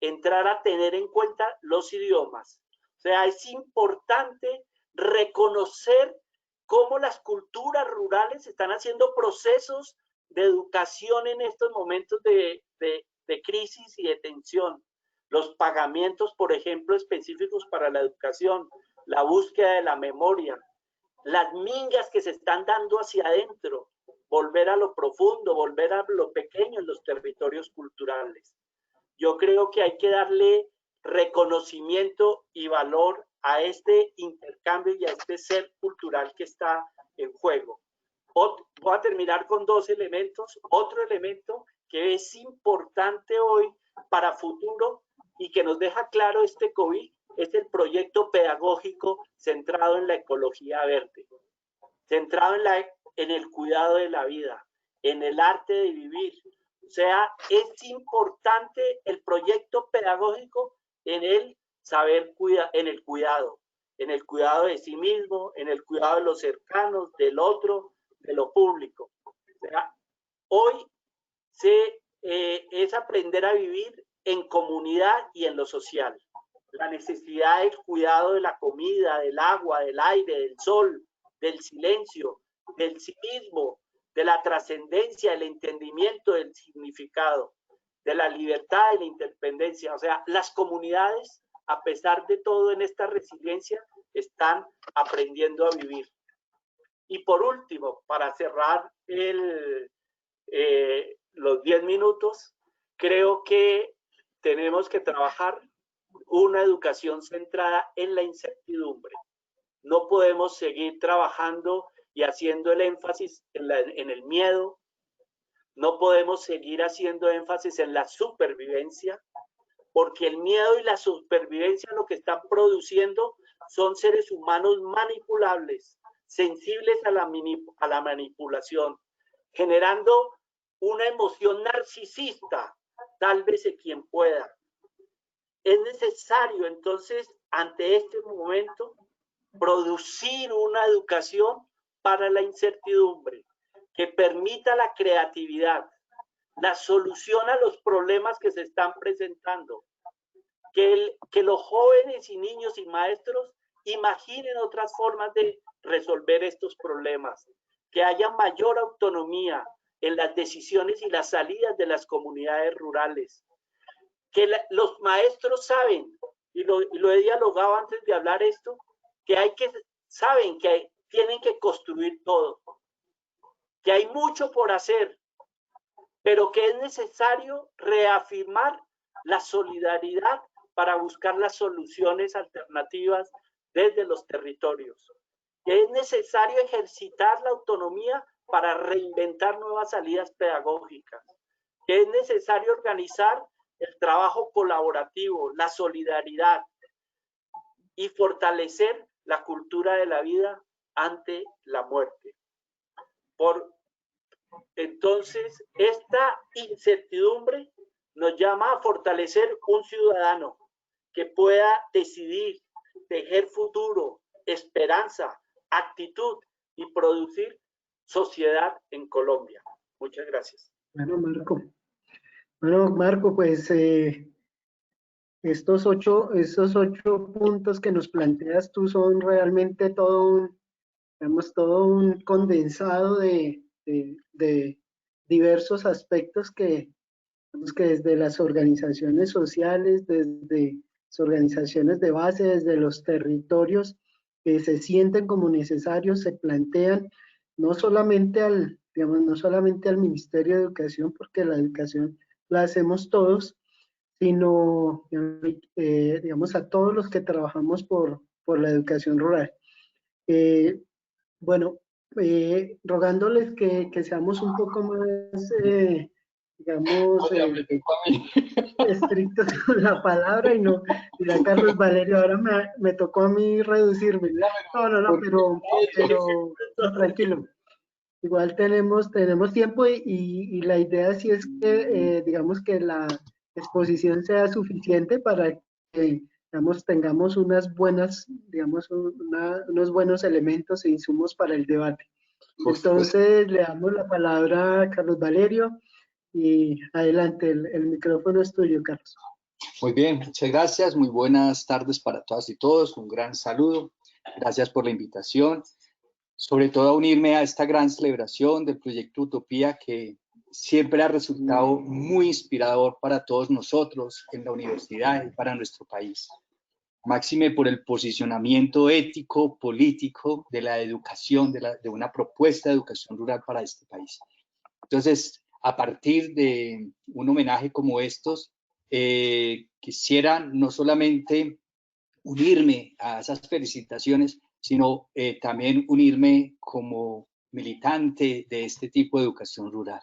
Speaker 3: entrar a tener en cuenta los idiomas. O sea, es importante reconocer cómo las culturas rurales están haciendo procesos de educación en estos momentos de crisis y de tensión. Los pagamientos, por ejemplo, específicos para la educación, la búsqueda de la memoria, las mingas que se están dando hacia adentro, volver a lo profundo, volver a lo pequeño en los territorios culturales. Yo creo que hay que darle reconocimiento y valor a este intercambio y a este ser cultural que está en juego. Voy a terminar con dos elementos. Otro elemento que es importante hoy para futuro y que nos deja claro este COVID es el proyecto pedagógico centrado en la ecología verde, centrado en el cuidado de la vida, en el arte de vivir. O sea, es importante el proyecto pedagógico en el saber cuidar, en el cuidado de sí mismo, en el cuidado de los cercanos, del otro, de lo público. O sea, hoy es aprender a vivir en comunidad y en lo social. La necesidad del cuidado de la comida, del agua, del aire, del sol, del silencio, del civismo, de la trascendencia, del entendimiento del significado, de la libertad, de la independencia. O sea, las comunidades, a pesar de todo en esta resiliencia, están aprendiendo a vivir. Y por último, para cerrar los 10 minutos, creo que tenemos que trabajar una educación centrada en la incertidumbre. No podemos seguir trabajando y haciendo el énfasis en el miedo. No podemos seguir haciendo énfasis en la supervivencia, porque el miedo y la supervivencia lo que están produciendo son seres humanos manipulables, sensibles a la manipulación, generando una emoción narcisista, tal vez en quien pueda. Es necesario entonces, ante este momento, producir una educación para la incertidumbre, que permita la creatividad, la solución a los problemas que se están presentando, que los jóvenes y niños y maestros imaginen otras formas de resolver estos problemas, que haya mayor autonomía en las decisiones y las salidas de las comunidades rurales, que los maestros saben, y lo he dialogado antes de hablar esto, que saben que tienen que construir todo, que hay mucho por hacer, pero que es necesario reafirmar la solidaridad para buscar las soluciones alternativas desde los territorios, que es necesario ejercitar la autonomía para reinventar nuevas salidas pedagógicas, que es necesario organizar el trabajo colaborativo, la solidaridad y fortalecer la cultura de la vida ante la muerte. Entonces, esta incertidumbre nos llama a fortalecer un ciudadano que pueda decidir, tejer futuro, esperanza, actitud y producir sociedad en Colombia. Muchas gracias.
Speaker 1: Bueno, Marco, pues estos ocho puntos que nos planteas tú son realmente todo un condensado de diversos aspectos que desde las organizaciones sociales, desde las organizaciones de base, desde los territorios que se sienten como necesarios, se plantean no solamente no solamente al Ministerio de Educación, porque la educación la hacemos todos, sino, digamos, a todos los que trabajamos por la educación rural. Bueno, rogándoles que seamos un poco más, digamos, estrictos con la palabra y no, mira, Carlos Valerio, ahora me tocó a mí reducirme. No, pero no, tranquilo. Igual tenemos tiempo y la idea sí es que, digamos, que la exposición sea suficiente para que, digamos, tengamos unas buenas, digamos, unos buenos elementos e insumos para el debate. Entonces, le damos la palabra a Carlos Valerio y adelante, el micrófono es tuyo, Carlos.
Speaker 4: Muy bien, muchas gracias. Muy buenas tardes para todas y todos. Un gran saludo. Gracias por la invitación. Sobre todo a unirme a esta gran celebración del proyecto Utopía, que siempre ha resultado muy inspirador para todos nosotros en la universidad y para nuestro país. Máxime por el posicionamiento ético, político de la educación, de una propuesta de educación rural para este país. Entonces, a partir de un homenaje como estos, quisiera no solamente unirme a esas felicitaciones, sino también unirme como militante de este tipo de educación rural.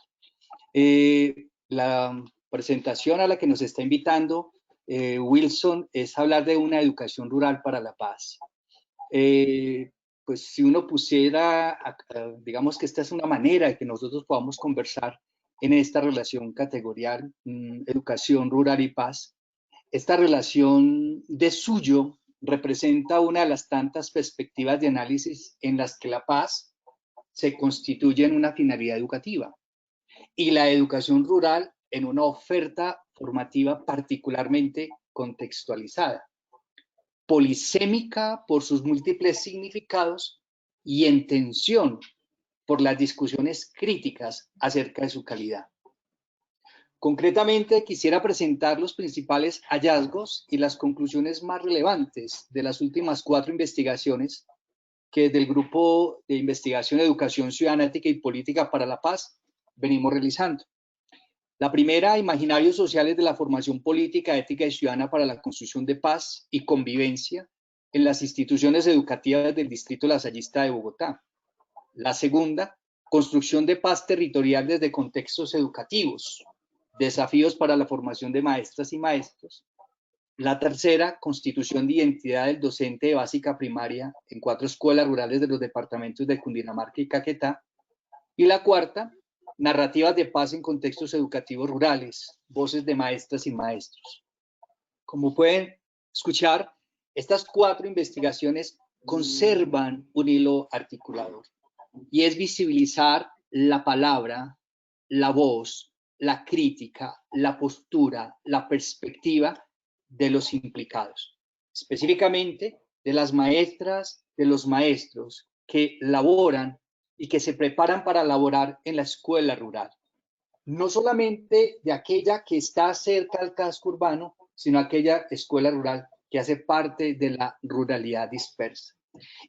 Speaker 4: La presentación a la que nos está invitando Wilson es hablar de una educación rural para la paz. Pues si uno pusiera, digamos que esta es una manera de que nosotros podamos conversar en esta relación categorial, educación rural y paz. Esta relación de suyo representa una de las tantas perspectivas de análisis en las que la paz se constituye en una finalidad educativa y la educación rural en una oferta formativa particularmente contextualizada, polisémica por sus múltiples significados y en tensión por las discusiones críticas acerca de su calidad. Concretamente, quisiera presentar los principales hallazgos y las conclusiones más relevantes de las últimas 4 investigaciones que desde el Grupo de Investigación, Educación Ciudadana, Ética y Política para la Paz venimos realizando. La primera, Imaginarios sociales de la formación política, ética y ciudadana para la construcción de paz y convivencia en las instituciones educativas del Distrito Lasallista de Bogotá. La segunda, Construcción de paz territorial desde contextos educativos, desafíos para la formación de maestras y maestros. La tercera, constitución de identidad del docente de básica primaria en 4 escuelas rurales de los departamentos de Cundinamarca y Caquetá. Y la cuarta, narrativas de paz en contextos educativos rurales, voces de maestras y maestros. Como pueden escuchar, estas 4 investigaciones conservan un hilo articulador y es visibilizar la palabra, la voz, la crítica, la postura, la perspectiva de los implicados, específicamente de las maestras, de los maestros que laboran y que se preparan para laborar en la escuela rural. No solamente de aquella que está cerca al casco urbano, sino aquella escuela rural que hace parte de la ruralidad dispersa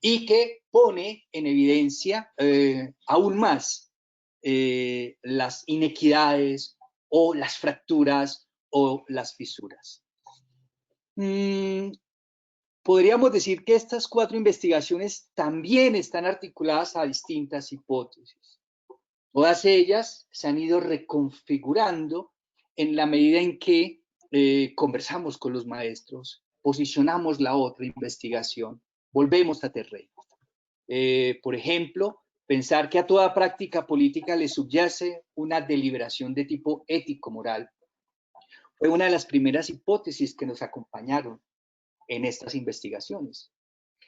Speaker 4: y que pone en evidencia aún más las inequidades o las fracturas o las fisuras. Podríamos decir que estas 4 investigaciones también están articuladas a distintas hipótesis. Todas ellas se han ido reconfigurando en la medida en que conversamos con los maestros, posicionamos la otra investigación, volvemos a terreno. Por ejemplo, pensar que a toda práctica política le subyace una deliberación de tipo ético-moral, fue una de las primeras hipótesis que nos acompañaron en estas investigaciones.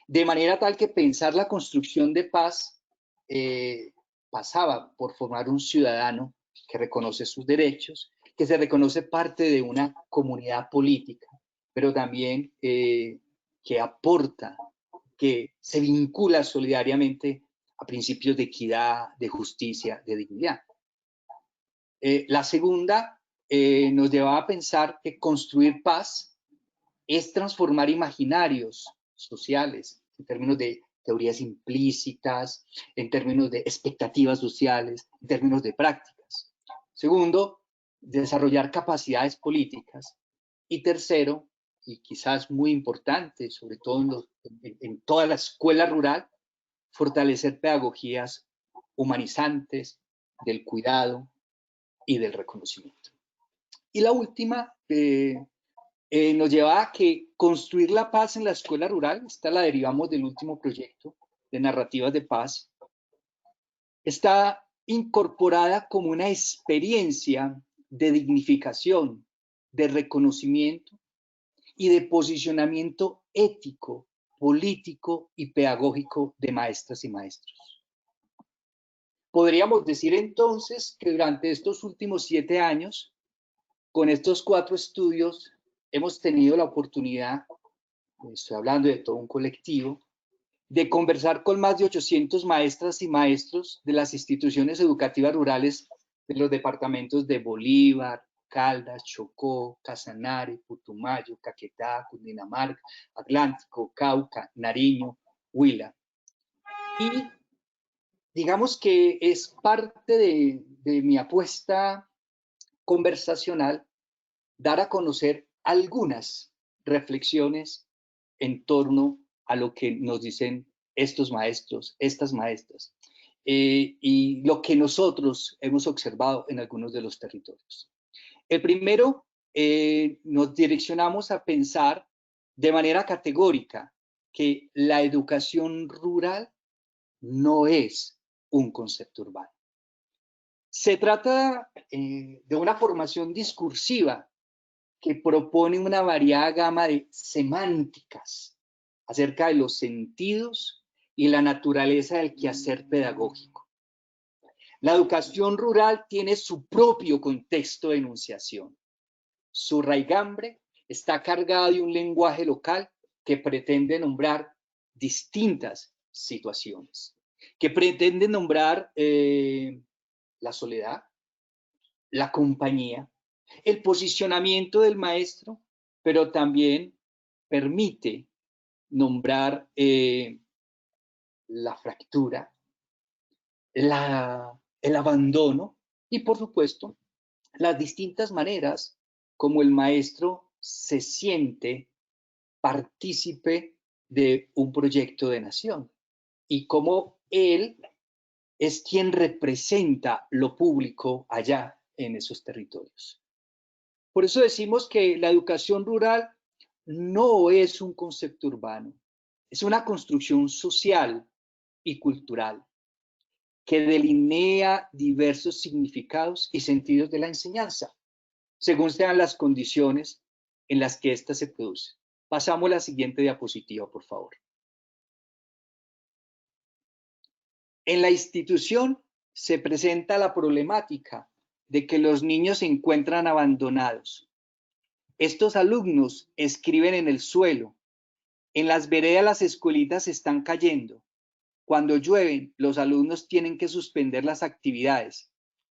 Speaker 4: De manera tal que pensar la construcción de paz pasaba por formar un ciudadano que reconoce sus derechos, que se reconoce parte de una comunidad política, pero también que aporta, que se vincula solidariamente a principios de equidad, de justicia, de dignidad. La segunda nos llevaba a pensar que construir paz es transformar imaginarios sociales en términos de teorías implícitas, en términos de expectativas sociales, en términos de prácticas. Segundo, desarrollar capacidades políticas. Y tercero, y quizás muy importante, sobre todo en toda la escuela rural, fortalecer pedagogías humanizantes del cuidado y del reconocimiento. Y la última nos lleva a que construir la paz en la escuela rural, esta la derivamos del último proyecto de narrativas de paz, está incorporada como una experiencia de dignificación, de reconocimiento y de posicionamiento ético, político y pedagógico de maestras y maestros. Podríamos decir entonces que durante estos últimos 7 años, con estos 4 estudios, hemos tenido la oportunidad, estoy hablando de todo un colectivo, de conversar con más de 800 maestras y maestros de las instituciones educativas rurales de los departamentos de Bolívar, Caldas, Chocó, Casanare, Putumayo, Caquetá, Cundinamarca, Atlántico, Cauca, Nariño, Huila. Y digamos que es parte de mi apuesta conversacional dar a conocer algunas reflexiones en torno a lo que nos dicen estos maestros, estas maestras, y lo que nosotros hemos observado en algunos de los territorios. El primero, nos direccionamos a pensar de manera categórica que la educación rural no es un concepto urbano. Se trata de una formación discursiva que propone una variada gama de semánticas acerca de los sentidos y la naturaleza del quehacer pedagógico. La educación rural tiene su propio contexto de enunciación. Su raigambre está cargada de un lenguaje local que pretende nombrar distintas situaciones, que pretende nombrar la soledad, la compañía, el posicionamiento del maestro, pero también permite nombrar la fractura, el abandono y, por supuesto, las distintas maneras como el maestro se siente partícipe de un proyecto de nación y cómo él es quien representa lo público allá en esos territorios. Por eso decimos que la educación rural no es un concepto urbano, es una construcción social y cultural que delinea diversos significados y sentidos de la enseñanza, según sean las condiciones en las que ésta se produce. Pasamos a la siguiente diapositiva, por favor. En la institución se presenta la problemática de que los niños se encuentran abandonados. Estos alumnos escriben en el suelo. En las veredas las escuelitas se están cayendo. Cuando llueven, los alumnos tienen que suspender las actividades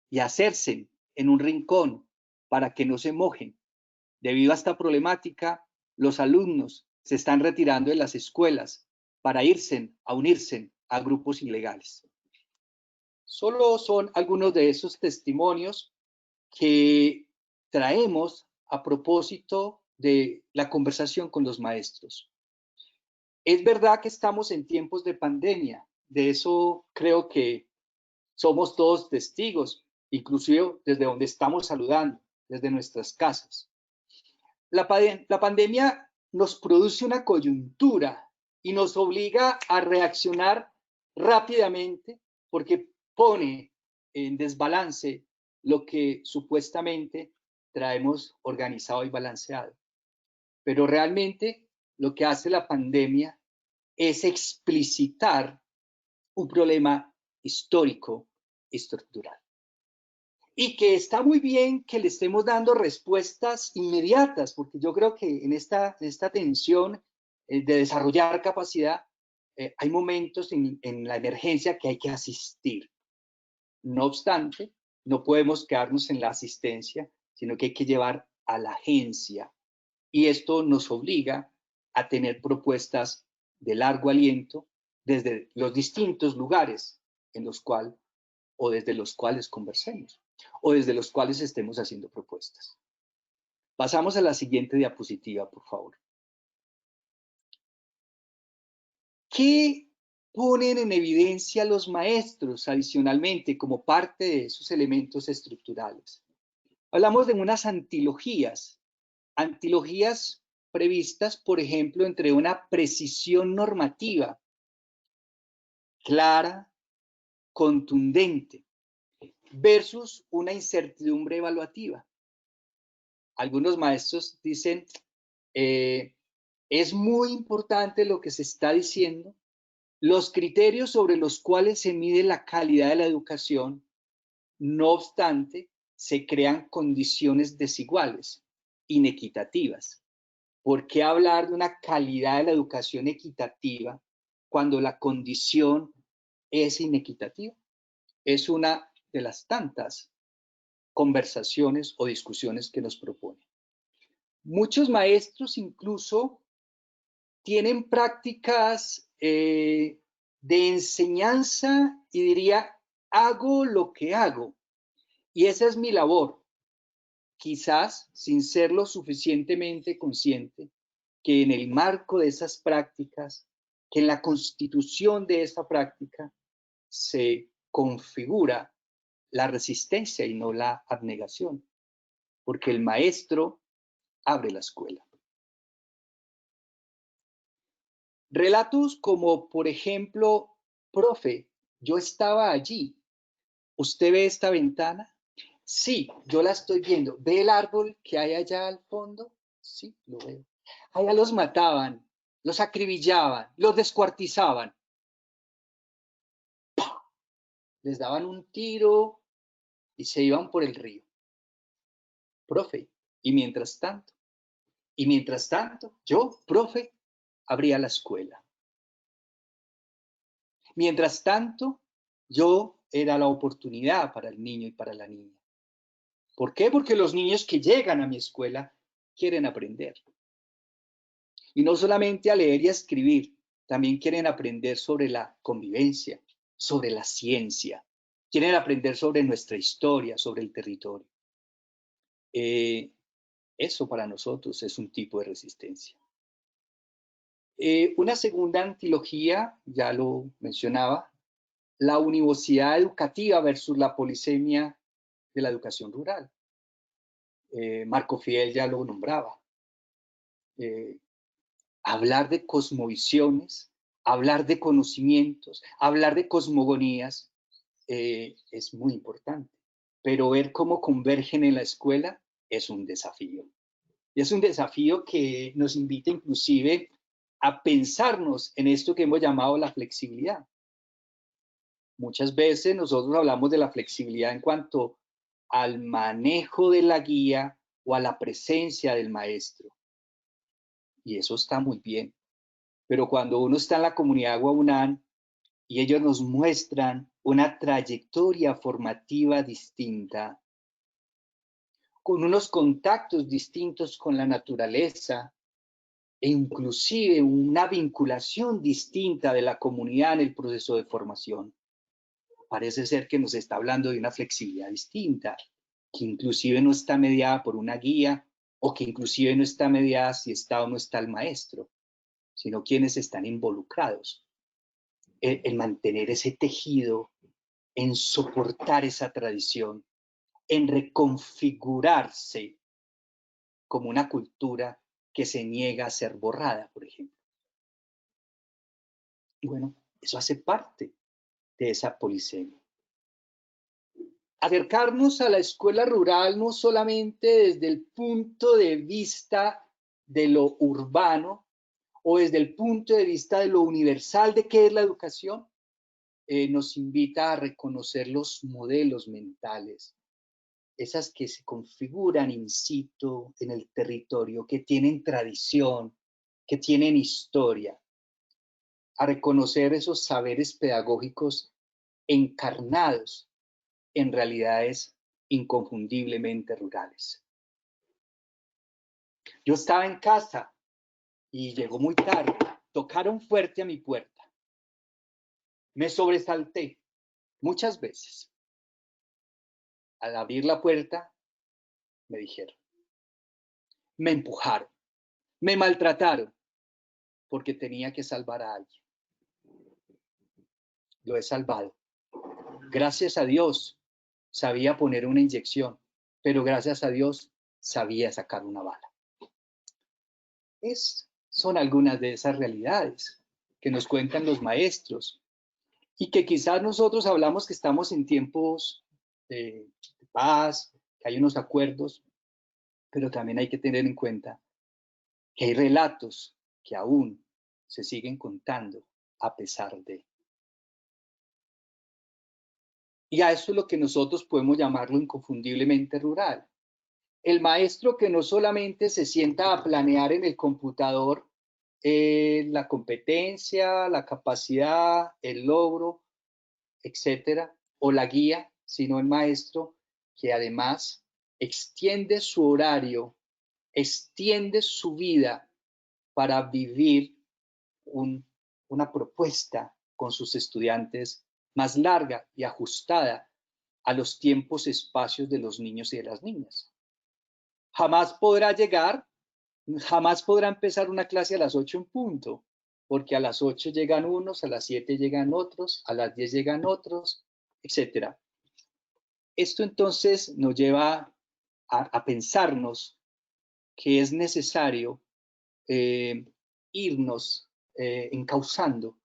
Speaker 4: y hacerse en un rincón para que no se mojen. Debido a esta problemática, los alumnos se están retirando de las escuelas para irse a unirse a grupos ilegales. Solo son algunos de esos testimonios que traemos a propósito de la conversación con los maestros. Es verdad que estamos en tiempos de pandemia, de eso creo que somos todos testigos, inclusive desde donde estamos saludando, desde nuestras casas. La pandemia nos produce una coyuntura y nos obliga a reaccionar rápidamente porque pone en desbalance lo que supuestamente traemos organizado y balanceado. Pero realmente lo que hace la pandemia es explicitar un problema histórico, estructural. Y que está muy bien que le estemos dando respuestas inmediatas, porque yo creo que en esta tensión de desarrollar capacidad, hay momentos en la emergencia que hay que asistir. No obstante, no podemos quedarnos en la asistencia, sino que hay que llevar a la agencia. Y esto nos obliga a tener propuestas de largo aliento desde los distintos lugares en los cuales o desde los cuales conversemos o desde los cuales estemos haciendo propuestas. Pasamos a la siguiente diapositiva, por favor. ¿Qué ponen en evidencia los maestros adicionalmente como parte de esos elementos estructurales? Hablamos de unas antilogías previstas, por ejemplo, entre una precisión normativa clara, contundente, versus una incertidumbre evaluativa. Algunos maestros dicen, es muy importante lo que se está diciendo, los criterios sobre los cuales se mide la calidad de la educación, no obstante, se crean condiciones desiguales, inequitativas. ¿Por qué hablar de una calidad de la educación equitativa cuando la condición es inequitativa? Es una de las tantas conversaciones o discusiones que nos propone. Muchos maestros incluso tienen prácticas de enseñanza y diría, hago lo que hago. Y esa es mi labor. Quizás sin ser lo suficientemente consciente que en el marco de esas prácticas, que en la constitución de esa práctica se configura la resistencia y no la abnegación, porque el maestro abre la escuela. Relatos como, por ejemplo, profe, yo estaba allí. ¿Usted ve esta ventana? Sí, yo la estoy viendo. ¿Ve el árbol que hay allá al fondo? Sí, lo veo. Allá los mataban, los acribillaban, los descuartizaban. ¡Pah! Les daban un tiro y se iban por el río. Profe, y mientras tanto, yo, profe, abría la escuela. Mientras tanto, yo era la oportunidad para el niño y para la niña. ¿Por qué? Porque los niños que llegan a mi escuela quieren aprender. Y no solamente a leer y a escribir, también quieren aprender sobre la convivencia, sobre la ciencia, quieren aprender sobre nuestra historia, sobre el territorio. Eso para nosotros es un tipo de resistencia. Una segunda antilogía, ya lo mencionaba, la univocidad educativa versus la polisemia de la educación rural. Marco Fidel ya lo nombraba. Hablar de cosmovisiones, hablar de conocimientos, hablar de cosmogonías es muy importante, pero ver cómo convergen en la escuela es un desafío. Y es un desafío que nos invita inclusive a pensarnos en esto que hemos llamado la flexibilidad. Muchas veces nosotros hablamos de la flexibilidad en cuanto al manejo de la guía o a la presencia del maestro. Y eso está muy bien. Pero cuando uno está en la comunidad Guaunán y ellos nos muestran una trayectoria formativa distinta, con unos contactos distintos con la naturaleza e inclusive una vinculación distinta de la comunidad en el proceso de formación, parece ser que nos está hablando de una flexibilidad distinta, que inclusive no está mediada por una guía o que inclusive no está mediada si está o no está el maestro, sino quienes están involucrados en mantener ese tejido, en soportar esa tradición, en reconfigurarse como una cultura que se niega a ser borrada, por ejemplo. Y bueno, eso hace parte de esa polisemia. acercarnos a la escuela rural no solamente desde el punto de vista de lo urbano o desde el punto de vista de lo universal de qué es la educación, nos invita a reconocer los modelos mentales, esas que se configuran in situ en el territorio, que tienen tradición, que tienen historia, a reconocer esos saberes pedagógicos encarnados en realidades inconfundiblemente rurales. Yo estaba en casa y llegó muy tarde, tocaron fuerte a mi puerta. Me sobresalté muchas veces. Al abrir la puerta, me dijeron, me empujaron, me maltrataron, porque tenía que salvar a alguien. Lo he salvado. Gracias a Dios sabía poner una inyección, pero gracias a Dios sabía sacar una bala. Son algunas de esas realidades que nos cuentan los maestros y que quizás nosotros hablamos que estamos en tiempos de paz, que hay unos acuerdos, pero también hay que tener en cuenta que hay relatos que aún se siguen contando a pesar de. Y a eso es lo que nosotros podemos llamarlo inconfundiblemente rural. El maestro que no solamente se sienta a planear en el computador la competencia, la capacidad, el logro, etcétera, o la guía, sino el maestro que además extiende su horario, extiende su vida para vivir una propuesta con sus estudiantes más larga y ajustada a los tiempos, espacios de los niños y de las niñas. Jamás podrá empezar una clase a las 8 en punto, porque a las 8 llegan unos, a las 7 llegan otros, a las 10 llegan otros, etc. Esto entonces nos lleva a pensarnos que es necesario irnos encauzando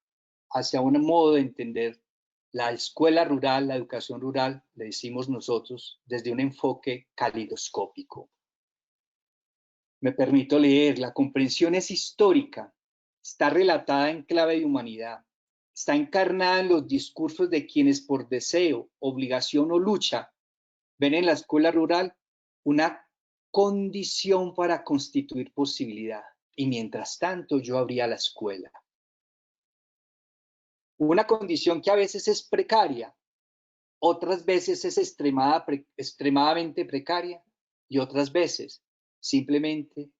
Speaker 4: hacia un modo de entender la escuela rural, la educación rural, le decimos nosotros, desde un enfoque calidoscópico. Me permito leer, la comprensión es histórica, está relatada en clave de humanidad, está encarnada en los discursos de quienes por deseo, obligación o lucha ven en la escuela rural una condición para constituir posibilidad. Y mientras tanto yo abría la escuela. Una condición que a veces es precaria, otras veces es extremadamente precaria y otras veces simplemente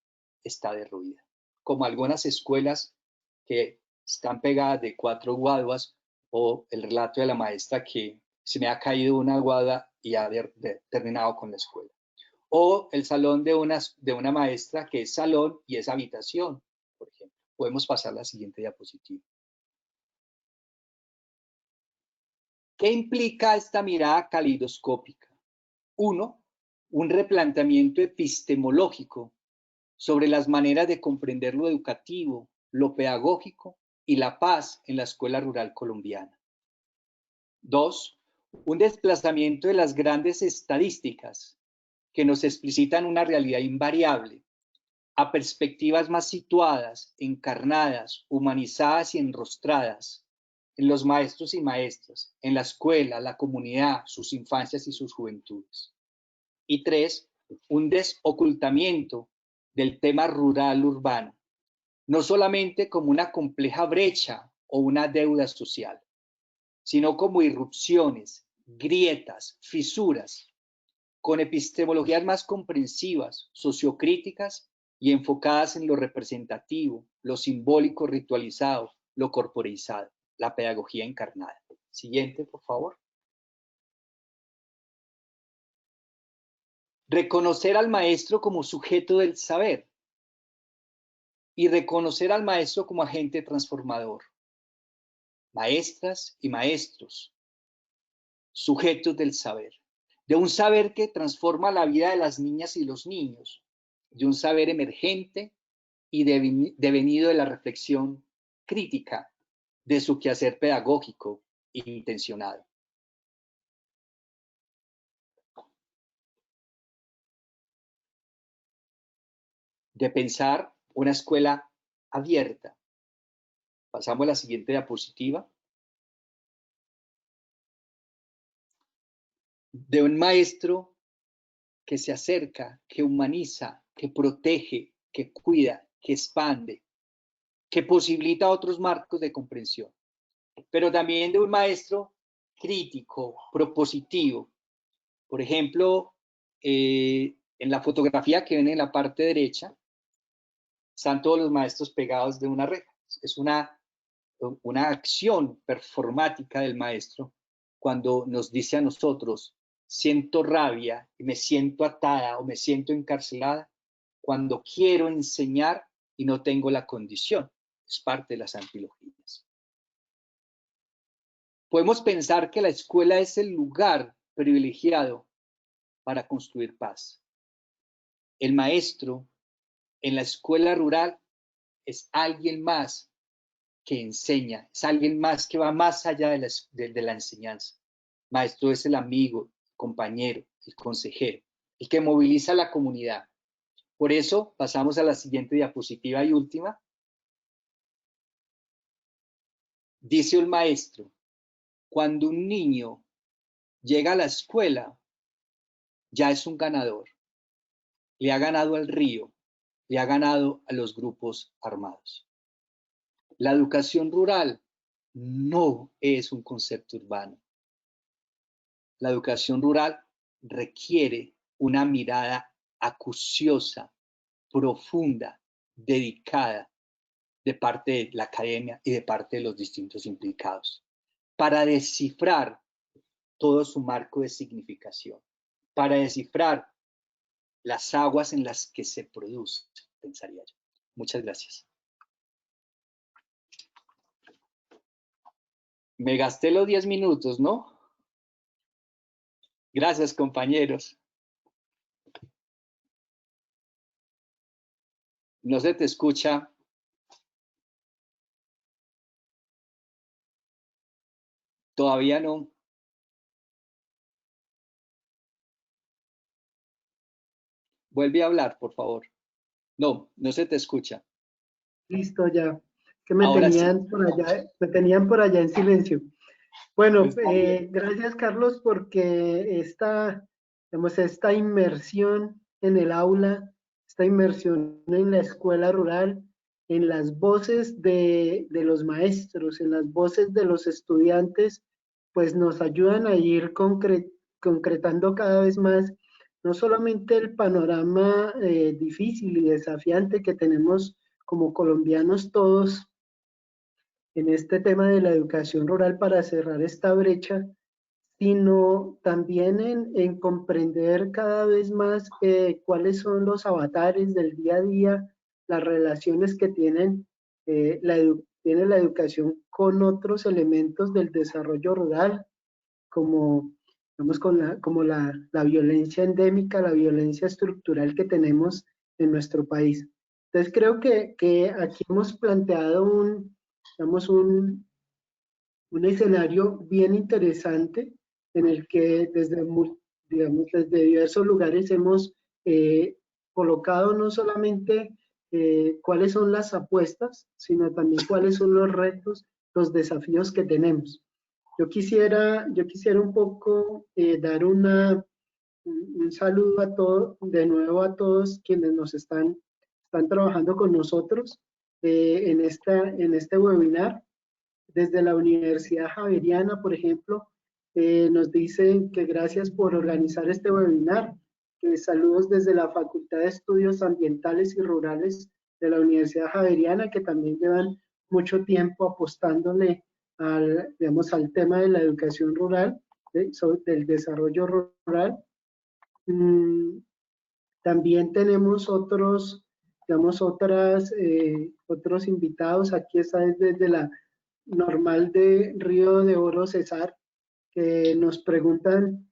Speaker 4: está derruida. Como algunas escuelas que están pegadas de 4 guaduas o el relato de la maestra que se me ha caído una guada y ha terminado con la escuela. O el salón de una maestra que es salón y es habitación, por ejemplo. Podemos pasar a la siguiente diapositiva. ¿Qué implica esta mirada calidoscópica? 1. Un replanteamiento epistemológico sobre las maneras de comprender lo educativo, lo pedagógico y la paz en la escuela rural colombiana. 2. Un desplazamiento de las grandes estadísticas que nos explicitan una realidad invariable a perspectivas más situadas, encarnadas, humanizadas y enrostradas en los maestros y maestras, en la escuela, la comunidad, sus infancias y sus juventudes. Y 3, un desocultamiento del tema rural-urbano, no solamente como una compleja brecha o una deuda social, sino como irrupciones, grietas, fisuras, con epistemologías más comprensivas, sociocríticas y enfocadas en lo representativo, lo simbólico ritualizado, lo corporizado, la pedagogía encarnada. Siguiente, por favor. Reconocer al maestro como sujeto del saber y reconocer al maestro como agente transformador. Maestras y maestros, sujetos del saber. De un saber que transforma la vida de las niñas y los niños, de un saber emergente y devenido de la reflexión crítica de su quehacer pedagógico intencionado. de pensar una escuela abierta. Pasamos a la siguiente diapositiva. De un maestro que se acerca, que humaniza, que protege, que cuida, que expande, que posibilita otros marcos de comprensión. Pero también de un maestro crítico, propositivo. Por ejemplo, en la fotografía que ven en la parte derecha, están todos los maestros pegados de una reja. Es una acción performática del maestro cuando nos dice a nosotros, siento rabia y me siento atada o me siento encarcelada cuando quiero enseñar y no tengo la condición. Es parte de las antilogías. Podemos pensar que la escuela es el lugar privilegiado para construir paz. El maestro en la escuela rural es alguien más que enseña, es alguien más que va más allá de la enseñanza. Maestro es el amigo, el compañero, el consejero, el que moviliza a la comunidad. Por eso pasamos a la siguiente diapositiva y última. Dice el maestro, cuando un niño llega a la escuela, ya es un ganador. Le ha ganado al río, le ha ganado a los grupos armados. La educación rural no es un concepto urbano. La educación rural requiere una mirada acuciosa, profunda, dedicada de parte de la academia y de parte de los distintos implicados, para descifrar todo su marco de significación, para descifrar las aguas en las que se produce, pensaría yo. Muchas gracias. Me gasté los 10 minutos, ¿no? Gracias, compañeros. No se te escucha. Todavía no. Vuelve a hablar, por favor. No, no se te escucha.
Speaker 1: Listo, ya. Que me
Speaker 4: Ahora
Speaker 1: tenían
Speaker 4: sí.
Speaker 1: me tenían por allá en silencio. Bueno,
Speaker 4: Está bien.
Speaker 1: gracias Carlos porque digamos, esta inmersión en el aula, esta inmersión en la escuela rural, en las voces de los maestros, en las voces de los estudiantes, pues nos ayudan a ir concretando cada vez más, no solamente el panorama difícil y desafiante que tenemos como colombianos todos, en este tema de la educación rural para cerrar esta brecha, sino también en comprender cada vez más cuáles son los avatares del día a día, las relaciones que tiene la educación con otros elementos del desarrollo rural, como, digamos, como la violencia endémica, la violencia estructural que tenemos en nuestro país. Entonces creo que aquí hemos planteado digamos, un escenario bien interesante en el que digamos, desde diversos lugares hemos colocado no solamente cuáles son las apuestas, sino también cuáles son los retos, los desafíos que tenemos. Yo quisiera un poco dar un saludo a todos, de nuevo a todos quienes nos están trabajando con nosotros en este webinar. Desde la Universidad Javeriana, por ejemplo, nos dicen que gracias por organizar este webinar. Saludos desde la Facultad de Estudios Ambientales y Rurales de la Universidad Javeriana, que también llevan mucho tiempo apostándole digamos, al tema de la educación rural, del desarrollo rural. También tenemos otros invitados. Aquí está desde la Normal de Río de Oro Cesar, que nos preguntan,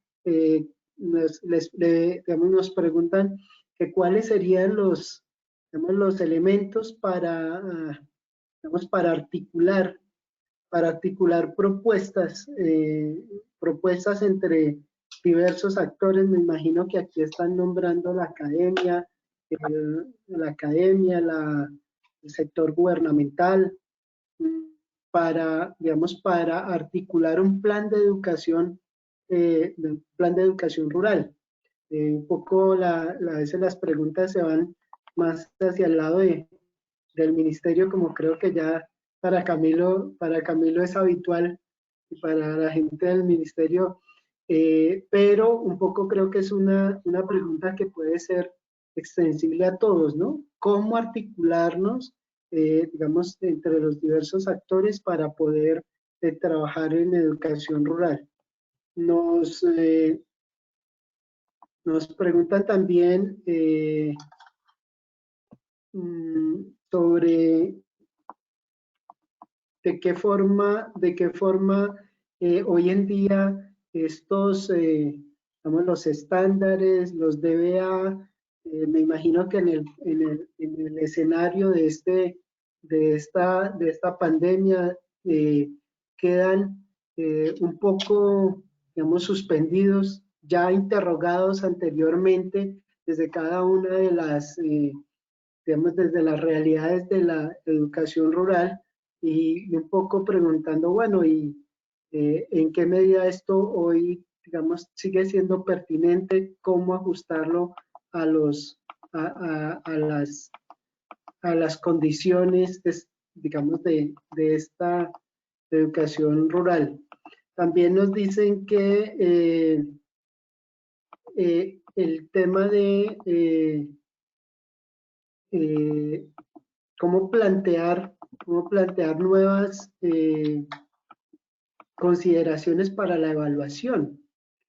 Speaker 1: nos preguntan que cuáles serían los elementos para articular propuestas entre diversos actores. Me imagino que aquí están nombrando la academia, la academia, el sector gubernamental, para, digamos, para articular un plan de educación rural. Un poco a veces las preguntas se van más hacia el lado del ministerio, como creo que ya para Camilo es habitual y para la gente del ministerio, pero un poco creo que es una pregunta que puede ser extensible a todos, ¿no? ¿Cómo articularnos, digamos, entre los diversos actores para poder trabajar en educación rural? Nos preguntan también sobre de qué forma hoy en día estos, digamos, los estándares, los DBA, me imagino que en el escenario de esta pandemia quedan un poco, digamos, suspendidos, ya interrogados anteriormente desde cada una de las, digamos, desde las realidades de la educación rural, y un poco preguntando, bueno, ¿y en qué medida esto hoy, digamos, sigue siendo pertinente? ¿Cómo ajustarlo a las condiciones, digamos, de esta educación rural? También nos dicen que el tema de cómo plantear nuevas consideraciones para la evaluación.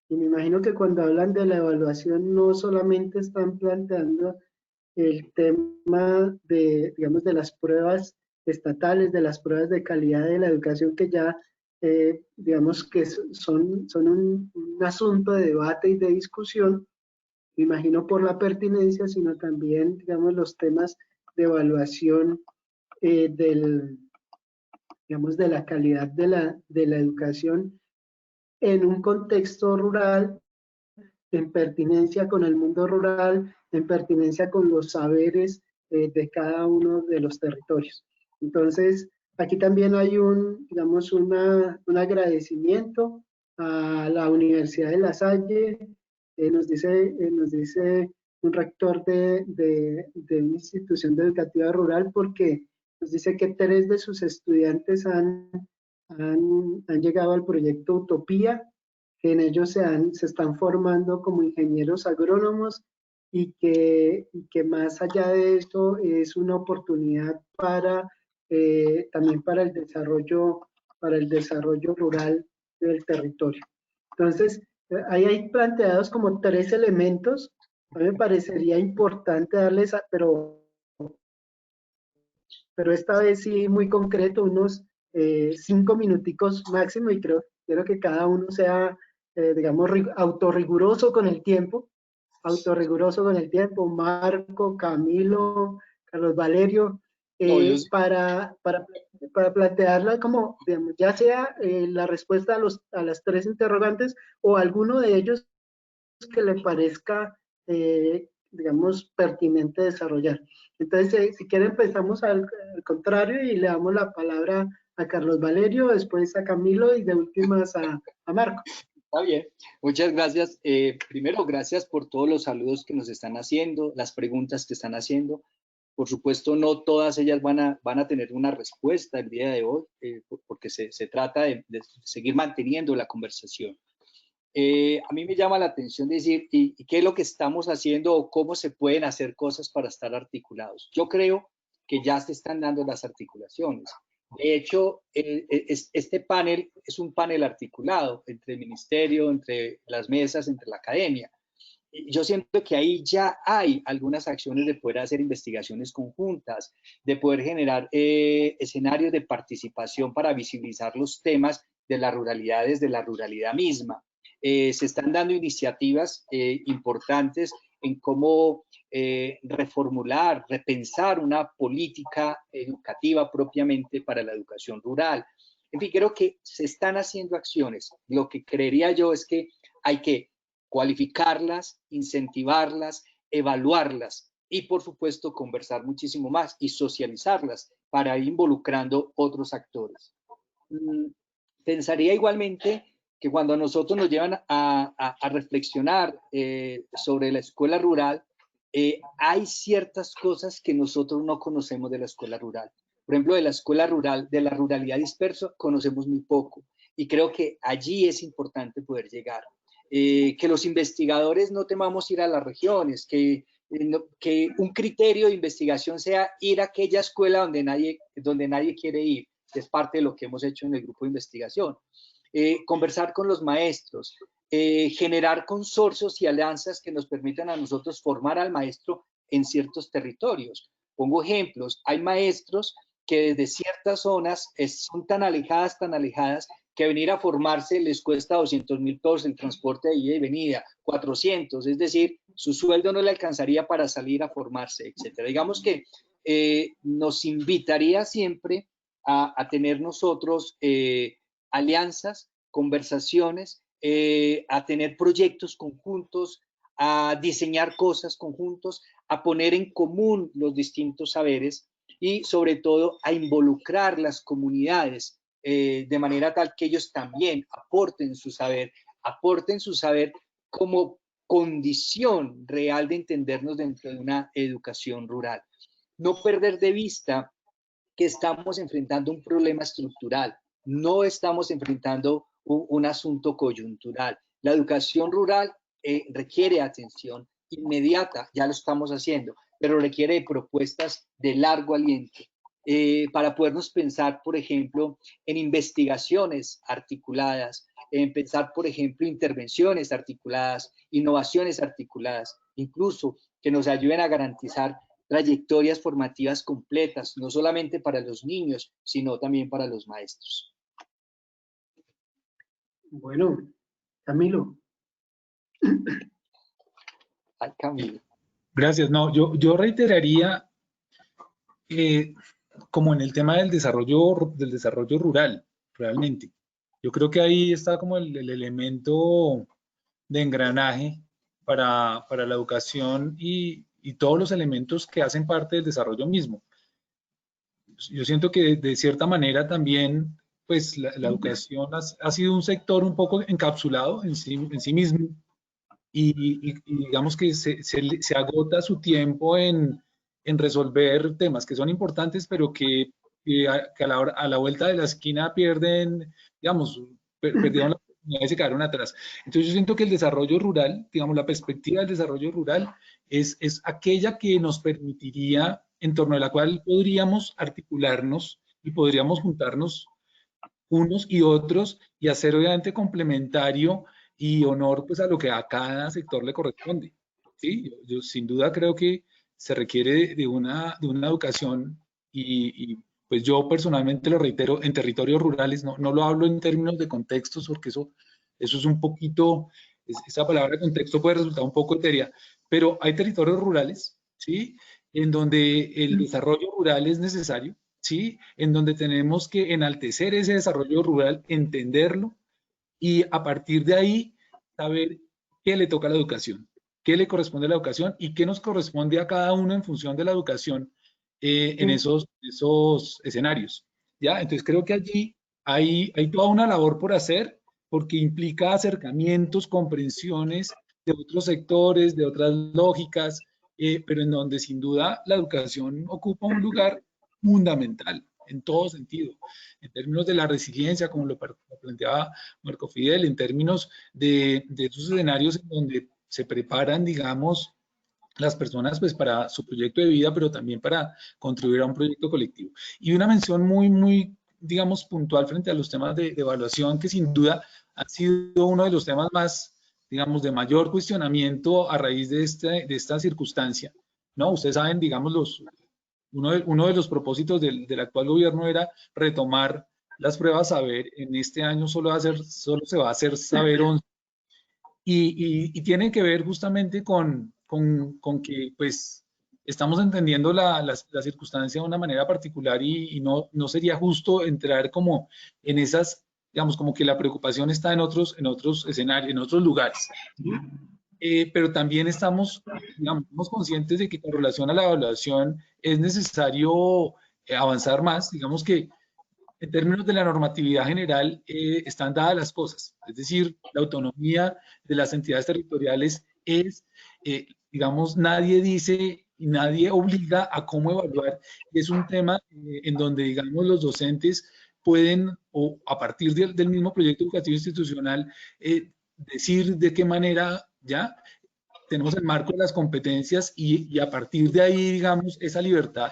Speaker 1: Y me imagino que cuando hablan de la evaluación no solamente están planteando el tema de, digamos, de las pruebas estatales, de las pruebas de calidad de la educación, que ya, digamos, que son un asunto de debate y de discusión, me imagino por la pertinencia, sino también, digamos, los temas de evaluación digamos, de la calidad de la educación en un contexto rural, en pertinencia con el mundo rural, en pertinencia con los saberes de cada uno de los territorios. Entonces, aquí también hay digamos, un agradecimiento a la Universidad de La Salle. Nos dice un rector de una institución educativa rural, porque nos dice que 3 de sus estudiantes han llegado al proyecto Utopía, que en ellos se están formando como ingenieros agrónomos, y que más allá de esto es una oportunidad también para el desarrollo rural del territorio. Entonces, ahí hay planteados como 3 elementos. A mí me parecería importante darles, pero esta vez sí muy concreto, unos 5 minuticos máximo, y quiero que cada uno sea, digamos, autorriguroso con el tiempo, Marco, Camilo, Carlos Valerio, para plantearla como, digamos, ya sea la respuesta a las 3 interrogantes, o alguno de ellos que le parezca, digamos, pertinente desarrollar. Entonces, si quieren, empezamos al contrario y le damos la palabra a Carlos Valerio, después a Camilo y de últimas a Marco.
Speaker 4: Está bien, muchas gracias. Primero, gracias por todos los saludos que nos están haciendo, las preguntas que están haciendo. Por supuesto, no todas ellas van a tener una respuesta el día de hoy, porque se trata de seguir manteniendo la conversación. A mí me llama la atención decir, ¿y qué es lo que estamos haciendo o cómo se pueden hacer cosas para estar articulados? Yo creo que ya se están dando las articulaciones. De hecho, este panel es un panel articulado entre el ministerio, entre las mesas, entre la academia. Yo siento que ahí ya hay algunas acciones de poder hacer investigaciones conjuntas, de poder generar escenarios de participación para visibilizar los temas de las ruralidades, de la ruralidad misma. Se están dando iniciativas importantes en cómo reformular, repensar una política educativa propiamente para la educación rural. En fin, creo que se están haciendo acciones. Lo que creería yo es que hay que cualificarlas, incentivarlas, evaluarlas, y por supuesto conversar muchísimo más y socializarlas para ir involucrando otros actores. Pensaría igualmente que cuando nosotros nos llevan a reflexionar sobre la escuela rural, hay ciertas cosas que nosotros no conocemos de la escuela rural. Por ejemplo, de la escuela rural, de la ruralidad dispersa, conocemos muy poco. Y creo que allí es importante poder llegar. Que los investigadores no temamos ir a las regiones, que un criterio de investigación sea ir a aquella escuela donde nadie quiere ir, que es parte de lo que hemos hecho en el grupo de investigación. Conversar con los maestros, generar consorcios y alianzas que nos permitan a nosotros formar al maestro en ciertos territorios. Pongo ejemplos, hay maestros que desde ciertas zonas son tan alejadas, que venir a formarse les cuesta 200.000 pesos el transporte de ida y venida, 400, es decir, su sueldo no le alcanzaría para salir a formarse, etcétera. Digamos que nos invitaría siempre a tener nosotros alianzas, conversaciones, a tener proyectos conjuntos, a diseñar cosas conjuntos, a poner en común los distintos saberes y sobre todo a involucrar las comunidades de manera tal que ellos también aporten su saber como condición real de entendernos dentro de una educación rural. No perder de vista que estamos enfrentando un problema estructural, no estamos enfrentando un asunto coyuntural. La educación rural requiere atención inmediata, ya lo estamos haciendo, pero requiere de propuestas de largo aliento para podernos pensar, por ejemplo, en investigaciones articuladas, en pensar, por ejemplo, intervenciones articuladas, innovaciones articuladas, incluso que nos ayuden a garantizar trayectorias formativas completas, no solamente para los niños, sino también para los maestros.
Speaker 1: Bueno, Camilo.
Speaker 4: Ay, Camilo.
Speaker 2: Gracias. No, yo reiteraría como en el tema del desarrollo rural, realmente. Yo creo que ahí está como el elemento de engranaje para la educación y todos los elementos que hacen parte del desarrollo mismo. Yo siento que de cierta manera también, pues la educación ha sido un sector un poco encapsulado en sí mismo y digamos que se agota su tiempo en resolver temas que son importantes, pero que a la vuelta de la esquina pierden, digamos, perdieron la oportunidad y se quedaron atrás. Entonces yo siento que el desarrollo rural, digamos, la perspectiva del desarrollo rural es aquella que nos permitiría, en torno a la cual podríamos articularnos y podríamos juntarnos unos y otros y hacer obviamente complementario y honor pues a lo que a cada sector le corresponde. ¿Sí? Yo sin duda creo que se requiere de una educación y pues yo personalmente lo reitero, en territorios rurales, no lo hablo en términos de contextos porque eso es un poquito, esa palabra contexto puede resultar un poco etérea, pero hay territorios rurales, ¿sí? En donde el desarrollo rural es necesario, ¿sí? En donde tenemos que enaltecer ese desarrollo rural, entenderlo y a partir de ahí saber qué le toca a la educación, qué le corresponde a la educación y qué nos corresponde a cada uno en función de la educación en esos escenarios. ¿Ya? Entonces creo que allí hay toda una labor por hacer porque implica acercamientos, comprensiones de otros sectores, de otras lógicas, pero en donde sin duda la educación ocupa un lugar fundamental en todo sentido, en términos de la resiliencia, como lo planteaba Marco Fidel, en términos de esos escenarios en donde se preparan, digamos, las personas pues para su proyecto de vida, pero también para contribuir a un proyecto colectivo. Y una mención muy, digamos, puntual frente a los temas de evaluación, que sin duda ha sido uno de los temas más, digamos, de mayor cuestionamiento a raíz de esta circunstancia, ¿no? Ustedes saben, digamos, uno de los propósitos del actual gobierno era retomar las pruebas saber. En este año solo se va a hacer saber 11. Y tiene que ver justamente con que pues estamos entendiendo la circunstancia de una manera particular y no sería justo entrar como en esas, digamos, como que la preocupación está en otros escenarios, en otros lugares. pero también estamos, digamos, conscientes de que con relación a la evaluación es necesario avanzar más. Digamos que en términos de la normatividad general están dadas las cosas, es decir, la autonomía de las entidades territoriales es, digamos, nadie dice y nadie obliga a cómo evaluar, y es un tema en donde, digamos, los docentes pueden, o a partir del mismo proyecto educativo institucional, decir de qué manera ya tenemos el marco de las competencias y a partir de ahí, digamos, esa libertad.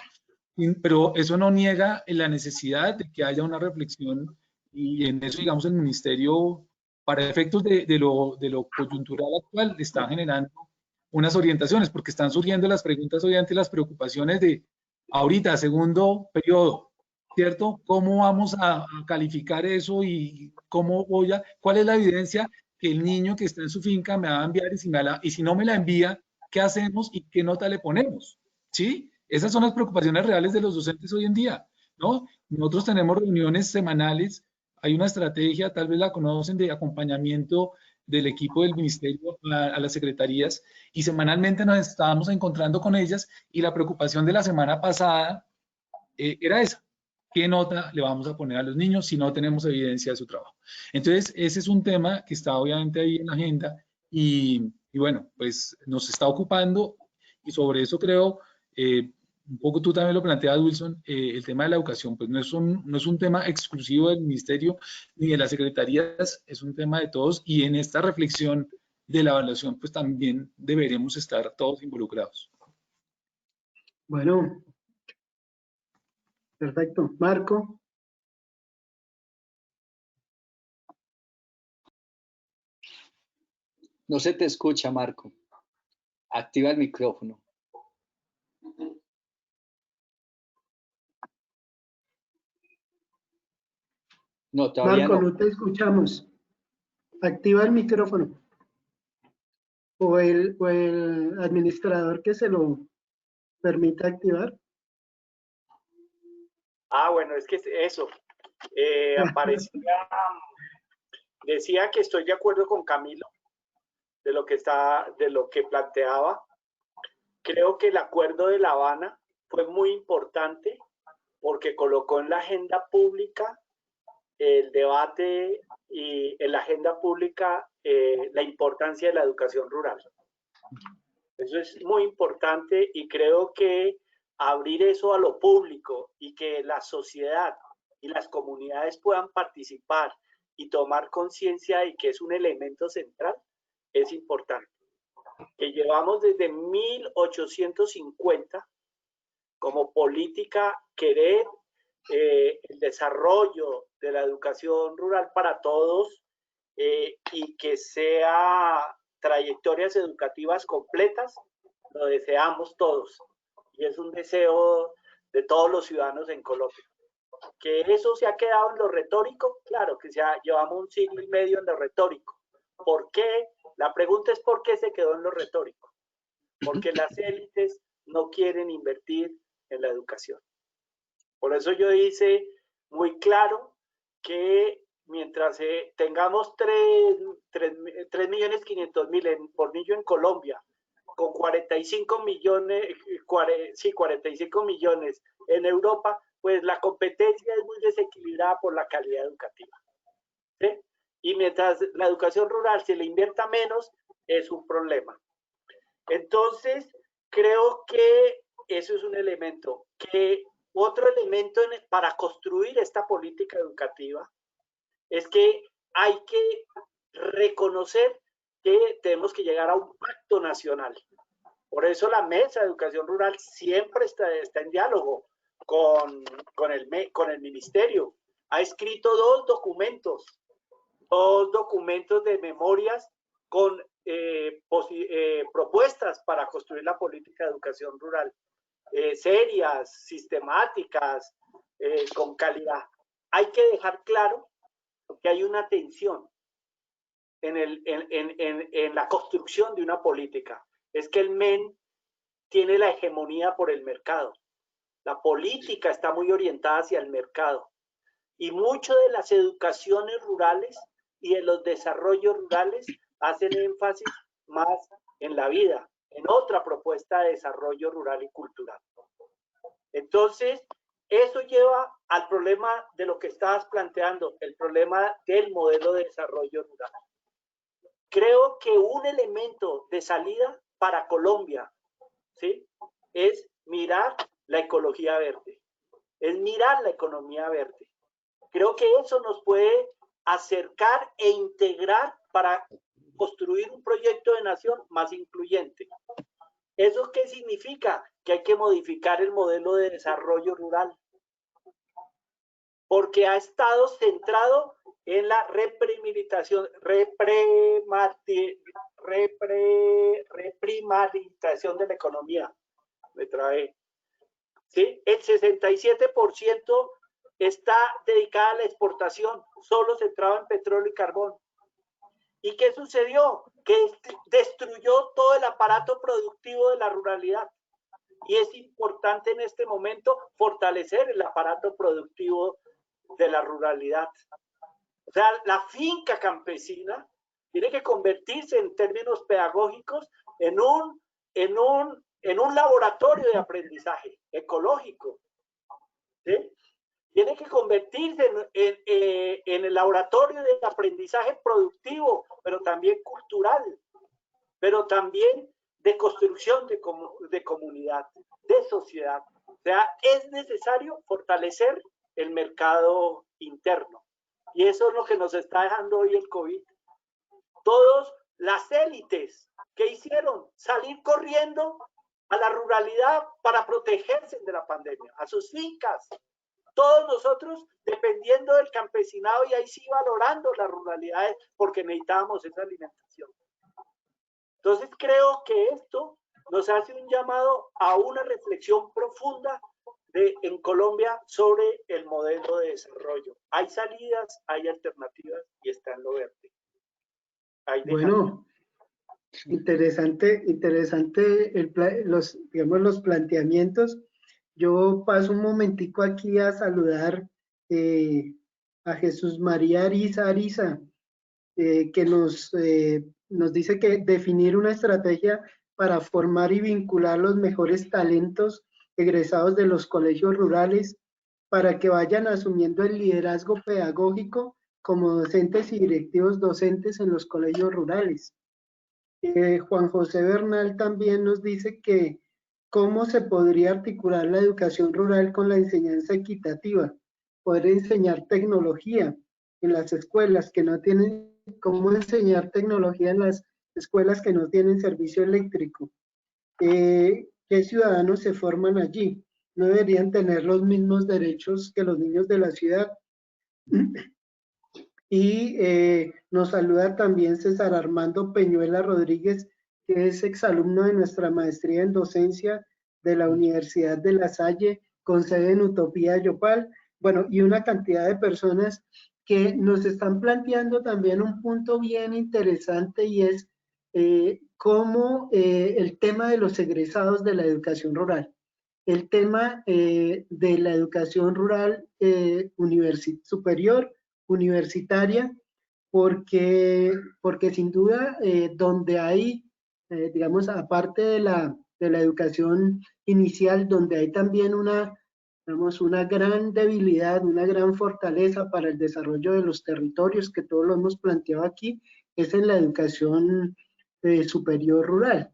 Speaker 2: Pero eso no niega la necesidad de que haya una reflexión y en eso, digamos, el ministerio, para efectos de lo coyuntural actual, está generando unas orientaciones, porque están surgiendo las preguntas, obviamente, las preocupaciones de ahorita, segundo periodo, ¿cierto? ¿Cómo vamos a calificar eso y cómo cuál es la evidencia que el niño que está en su finca me va a enviar y si no me la envía, ¿qué hacemos y qué nota le ponemos? ¿Sí? Esas son las preocupaciones reales de los docentes hoy en día, ¿no? Nosotros tenemos reuniones semanales, hay una estrategia, tal vez la conocen, de acompañamiento del equipo del ministerio a las secretarías, y semanalmente nos estábamos encontrando con ellas, y la preocupación de la semana pasada era esa: ¿qué nota le vamos a poner a los niños si no tenemos evidencia de su trabajo? Entonces, ese es un tema que está obviamente ahí en la agenda, y bueno, pues nos está ocupando, y sobre eso creo, un poco tú también lo planteas, Wilson, el tema de la educación, pues no es un tema exclusivo del ministerio ni de las secretarías, es un tema de todos, y en esta reflexión de la evaluación, pues también deberemos estar todos involucrados.
Speaker 1: Bueno, perfecto. Marco.
Speaker 4: No se te escucha, Marco. Activa el micrófono. No, todavía
Speaker 1: Marco,
Speaker 4: no.
Speaker 1: no te escuchamos. Activa el micrófono. O el administrador que se lo permita activar.
Speaker 3: Bueno, es que eso. Decía que estoy de acuerdo con Camilo de lo que planteaba. Creo que el acuerdo de La Habana fue muy importante porque colocó en la agenda pública el debate y en la agenda pública la importancia de la educación rural. Eso es muy importante, y creo que abrir eso a lo público y que la sociedad y las comunidades puedan participar y tomar conciencia de que es un elemento central es importante. Que llevamos desde 1850 como política querer el desarrollo de la educación rural para todos, y que sea trayectorias educativas completas, lo deseamos todos. Y es un deseo de todos los ciudadanos en Colombia. Que eso se ha quedado en lo retórico, claro que llevamos un siglo y medio en lo retórico. ¿Por qué? La pregunta es ¿por qué se quedó en lo retórico? Porque las élites no quieren invertir en la educación. Por eso yo hice muy claro que mientras tengamos 3.500.000 por niño en Colombia, con 45 millones en Europa, pues la competencia es muy desequilibrada por la calidad educativa, ¿sí? Y mientras la educación rural se le invierta menos, es un problema. Entonces, creo que eso es un elemento. Otro elemento para construir esta política educativa es que hay que reconocer que tenemos que llegar a un pacto nacional. Por eso la Mesa de Educación Rural siempre está en diálogo con el Ministerio. Ha escrito dos documentos de memorias con propuestas para construir la política de educación rural, serias, sistemáticas, con calidad. Hay que dejar claro que hay una tensión en la construcción de una política. Es que el MEN tiene la hegemonía por el mercado. La política está muy orientada hacia el mercado. Y mucho de las educaciones rurales y de los desarrollos rurales hacen énfasis más en la vida, en otra propuesta de desarrollo rural y cultural. Entonces, eso lleva al problema de lo que estabas planteando, el problema del modelo de desarrollo rural. Creo que un elemento de salida para Colombia, ¿sí?, es mirar la ecología verde, es mirar la economía verde. Creo que eso nos puede acercar e integrar para construir un proyecto de nación más incluyente. ¿Eso qué significa? Que hay que modificar el modelo de desarrollo rural, porque ha estado centrado en la reprimarización de la economía. Me trabé. ¿Sí? El 67% está dedicada a la exportación, solo centrado en petróleo y carbón. ¿Y qué sucedió? Que destruyó todo el aparato productivo de la ruralidad. Y es importante en este momento fortalecer el aparato productivo de la ruralidad. O sea, la finca campesina tiene que convertirse en términos pedagógicos en un laboratorio de aprendizaje ecológico, ¿sí? Tiene que convertirse en el laboratorio de aprendizaje productivo, pero también cultural, pero también de construcción de comunidad, de sociedad. O sea, es necesario fortalecer el mercado interno. Y eso es lo que nos está dejando hoy el COVID. Todas las élites que hicieron salir corriendo a la ruralidad para protegerse de la pandemia, a sus fincas. Todos nosotros dependiendo del campesinado y ahí sí valorando las ruralidades porque necesitábamos esa alimentación. Entonces creo que esto nos hace un llamado a una reflexión profunda en Colombia sobre el modelo de desarrollo. Hay salidas, hay alternativas y está en lo verde.
Speaker 1: Bueno, interesante los planteamientos. Yo paso un momentico aquí a saludar a Jesús María Ariza, que nos dice que definir una estrategia para formar y vincular los mejores talentos egresados de los colegios rurales para que vayan asumiendo el liderazgo pedagógico como docentes y directivos docentes en los colegios rurales. Juan José Bernal también nos dice que cómo se podría articular la educación rural con la enseñanza equitativa, poder enseñar tecnología en las escuelas que no tienen, cómo enseñar tecnología en las escuelas que no tienen servicio eléctrico. ¿Qué ciudadanos se forman allí? ¿No deberían tener los mismos derechos que los niños de la ciudad? Y nos saluda también César Armando Peñuela Rodríguez, que es exalumno de nuestra maestría en docencia de la Universidad de La Salle, con sede en Utopía Yopal. Bueno, y una cantidad de personas que nos están planteando también un punto bien interesante, y es cómo el tema de los egresados de la educación rural, el tema de la educación rural superior, universitaria, porque sin duda donde hay, digamos, aparte de la educación inicial, donde hay también digamos, una gran debilidad, una gran fortaleza para el desarrollo de los territorios, que todos lo hemos planteado aquí, es en la educación superior rural.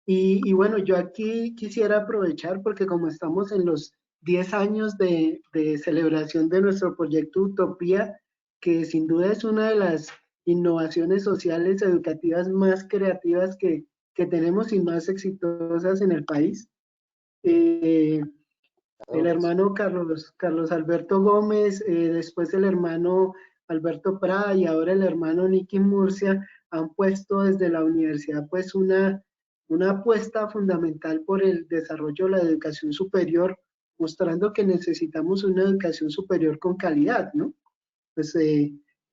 Speaker 1: Y bueno, yo aquí quisiera aprovechar, porque como estamos en los 10 años de celebración de nuestro proyecto Utopía, que sin duda es una de las innovaciones sociales educativas más creativas que tenemos y más exitosas en el país. El hermano Carlos Alberto Gómez, después el hermano Alberto Prada y ahora el hermano Nicky Murcia han puesto desde la universidad pues una apuesta fundamental por el desarrollo de la educación superior, mostrando que necesitamos una educación superior con calidad, ¿no? Pues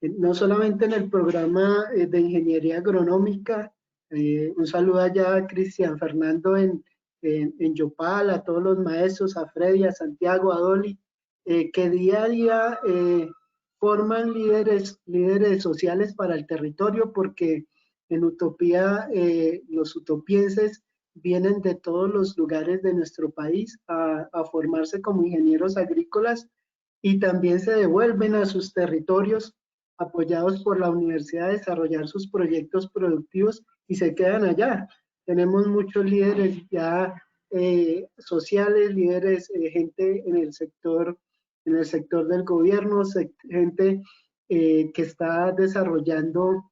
Speaker 1: no solamente en el programa de ingeniería agronómica, un saludo allá a Cristian Fernando en Yopal, a todos los maestros, a Freddy, a Santiago, a Dolly, que día a día forman líderes sociales para el territorio, porque En Utopía, los utopienses vienen de todos los lugares de nuestro país a formarse como ingenieros agrícolas y también se devuelven a sus territorios apoyados por la universidad a desarrollar sus proyectos productivos y se quedan allá. Tenemos muchos líderes ya sociales, líderes, gente en el sector del gobierno, gente que está desarrollando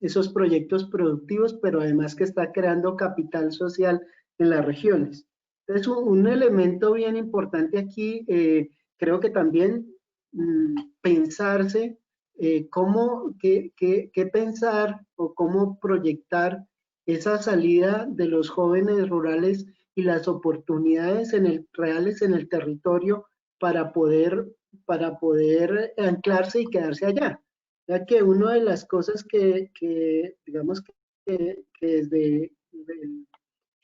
Speaker 1: esos proyectos productivos, pero además que está creando capital social en las regiones. Entonces, un elemento bien importante aquí, creo que también pensarse qué pensar o cómo proyectar esa salida de los jóvenes rurales y las oportunidades reales en el territorio para poder anclarse y quedarse allá. Ya que una de las cosas digamos que desde